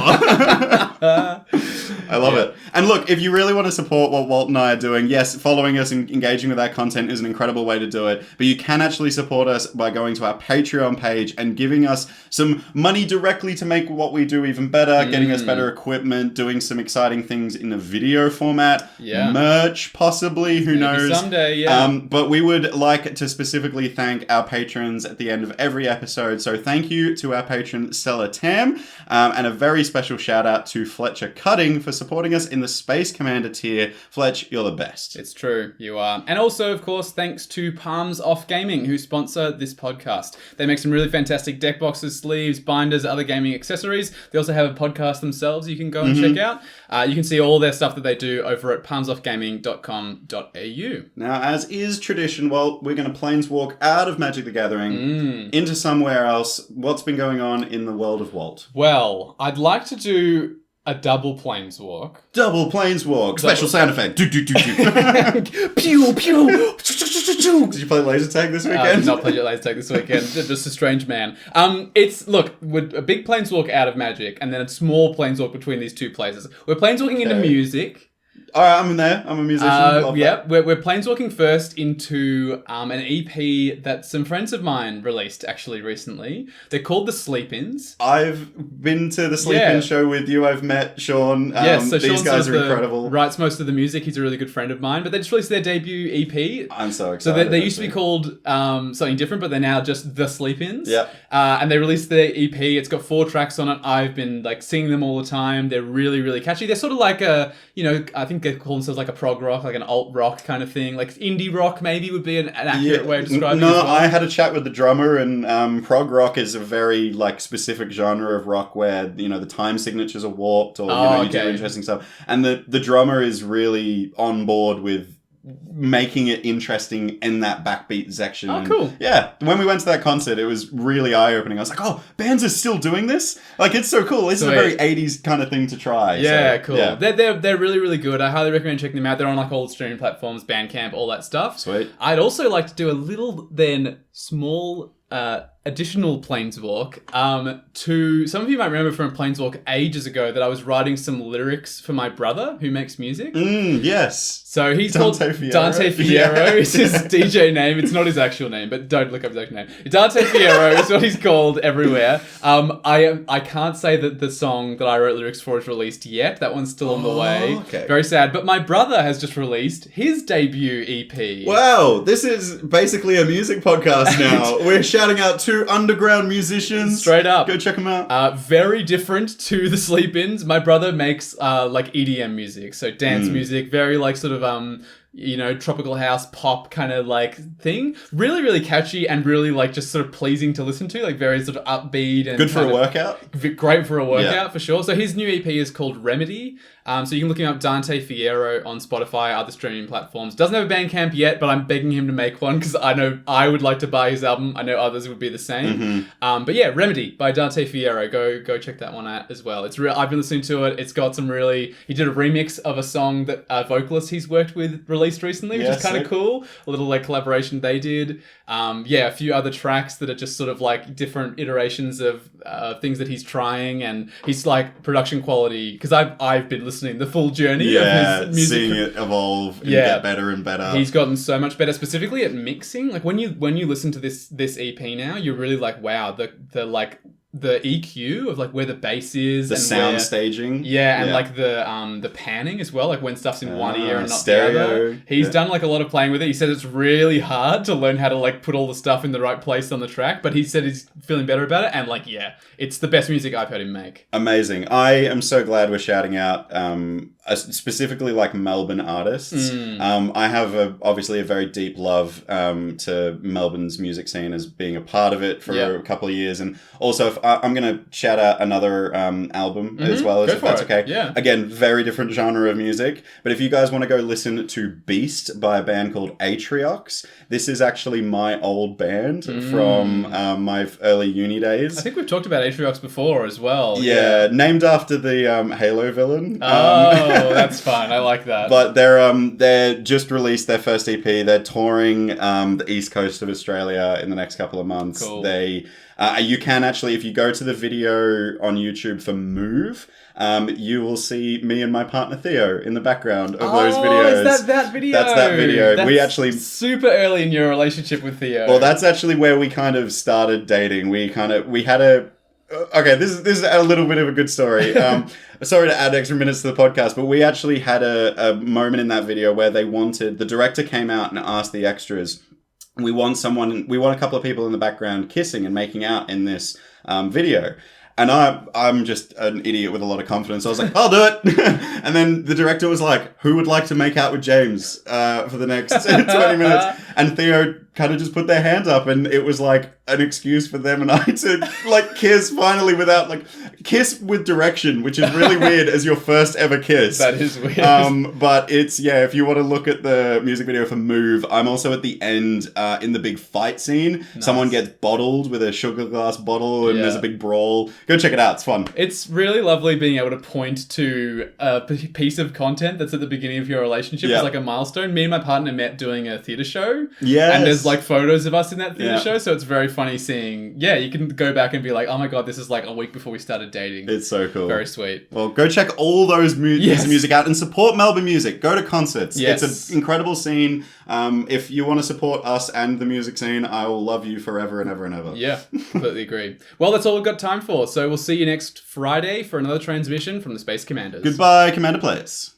I love it. And look, if you really want to support what Walt and I are doing, yes, following us and engaging with our content is an incredible way to do it. But you can actually support us by going to our Patreon page and giving us some money directly to make what we do even better, getting us better equipment, doing some exciting things in a video format, merch possibly, who knows. Someday, yeah. But we would like to specifically thank our patrons at the end of every episode. So thank you to our patron, Stella Tam, and a very special shout out to Fletcher Cutting for supporting us in the Space Commander tier. Fletch, you're the best. It's true, you are. And also, of course, thanks to Palms Off Gaming, who sponsor this podcast. They make some really fantastic deck boxes, sleeves, binders, other gaming accessories. They also have a podcast themselves you can go and check out. You can see all their stuff that they do over at palmsoffgaming.com.au. Now, as is tradition, Walt, we're going to planeswalk out of Magic the Gathering into somewhere else. What's been going on in the world of Walt? Well, I'd like to do a double planeswalk. Double planeswalk. Special sound effect. Do, do, do, do. Pew, pew. Did you play laser tag this weekend? I did not play laser tag this weekend. Just a strange man. With a big planeswalk out of Magic and then a small planeswalk between these two places. We're planeswalking into music. All right, I'm there. I'm a musician. We're planeswalking first into an EP that some friends of mine released actually recently. They're called the Sleep-Ins. I've been to the Sleep-In show with you. I've met Sean. So these guys are incredible. Writes most of the music. He's a really good friend of mine. But they just released their debut EP. I'm so excited. So they used to be called something different, but they're now just the Sleep-Ins. Yeah. And they released their EP. It's got 4 tracks on it. I've been singing them all the time. They're really, really catchy. They're sort of like a, I think they call themselves like a prog rock, like an alt rock kind of thing. Like indie rock maybe would be an accurate way of describing it. No, I had a chat with the drummer, and prog rock is a very specific genre of rock where the time signatures are warped, or you do interesting stuff. And the drummer is really on board with making it interesting in that backbeat section. Oh, cool. Yeah. When we went to that concert, it was really eye-opening. I was like, oh, bands are still doing this? It's so cool. This is a very 80s kind of thing to try. Yeah, so, cool. Yeah. They're really, really good. I highly recommend checking them out. They're on all the streaming platforms, Bandcamp, all that stuff. Sweet. I'd also like to do a little then small additional Planeswalk. To some of you might remember from Planeswalk ages ago that I was writing some lyrics for my brother who makes music. Yes. So he's Dante called Fierro. Dante Fierro. Is his DJ name. It's not his actual name, but don't look up his actual name. Dante Fierro is what he's called everywhere. I can't say that the song that I wrote lyrics for is released yet. That one's still on the way. Okay. Very sad. But my brother has just released his debut EP. Wow, this is basically a music podcast now. We're shouting out 2 underground musicians. Straight up. Go check them out. Very different to the Sleep-Ins. My brother makes like EDM music, so dance music, very like sort of tropical house pop kind of like thing. Really, really catchy and really like just sort of pleasing to listen to, like very sort of upbeat and Good for a workout. Great for a workout for sure. So his new EP is called Remedy. So you can look him up, Dante Fierro, on Spotify, other streaming platforms. Doesn't have a Bandcamp yet, but I'm begging him to make one because I know I would like to buy his album. I know others would be the same. But yeah, Remedy by Dante Fierro. Go check that one out as well. It's real. I've been listening to it. It's got some really. He did a remix of a song that a vocalist he's worked with released recently, which is kind of cool. A little like collaboration they did. A few other tracks that are just sort of like different iterations of things that he's trying, and he's like production quality because I've been listening the full journey of his music, seeing it evolve and get better and better. He's gotten so much better, specifically at mixing. Like when you listen to this EP now, you're really like, wow, the EQ of like where the bass is, the and sound staging, and like the panning as well, like when stuff's in one ear and not stereo. the other. He's done like a lot of playing with it. He said it's really hard to learn how to like put all the stuff in the right place on the track, but he said he's feeling better about it, and like it's the best music I've heard him make. Amazing. I am so glad we're shouting out specifically like Melbourne artists. I have obviously a very deep love to Melbourne's music scene as being a part of it for a couple of years, and also if I'm going to shout out another album as well, if that's okay. Yeah. Again, very different genre of music, but if you guys want to go listen to Beast by a band called Atriox, this is actually my old band from my early uni days. I think we've talked about Atriox before as well. Yeah, named after the Halo villain. Oh, that's fun. I like that. But they're just released their first EP. They're touring the east coast of Australia in the next couple of months. Cool. You can actually, if you go to the video on YouTube for Move, you will see me and my partner Theo in the background of those videos. Is that video? That's that video. That's we actually super early in your relationship with Theo. Well, that's actually where we kind of started dating. We had a. Okay, this is a little bit of a good story. Sorry to add extra minutes to the podcast, but we actually had a moment in that video where the director came out and asked the extras, we want a couple of people in the background kissing and making out in this video. And I'm just an idiot with a lot of confidence. I was like, I'll do it. And then the director was like, who would like to make out with James for the next 20 minutes? And Theo kind of just put their hands up, and it was like an excuse for them and I to like kiss finally without like kiss with direction, which is really weird as your first ever kiss. That is weird. But it's, if you want to look at the music video for Move, I'm also at the end in the big fight scene. Nice. Someone gets bottled with a sugar glass bottle and there's a big brawl. Go check it out. It's fun. It's really lovely being able to point to a piece of content that's at the beginning of your relationship as like a milestone. Me and my partner met doing a theatre show. Yes. And there's like photos of us in that theatre show. So it's very funny seeing, you can go back and be like, oh my God, this is like a week before we started dating. It's so cool. Very sweet. Well, go check all those pieces of music out and support Melbourne music. Go to concerts. Yes. It's an incredible scene. If you want to support us and the music scene, I will love you forever and ever and ever. Yeah, completely agree. Well, that's all we've got time for. So we'll see you next Friday for another transmission from the Space Commanders. Goodbye, Commander Players.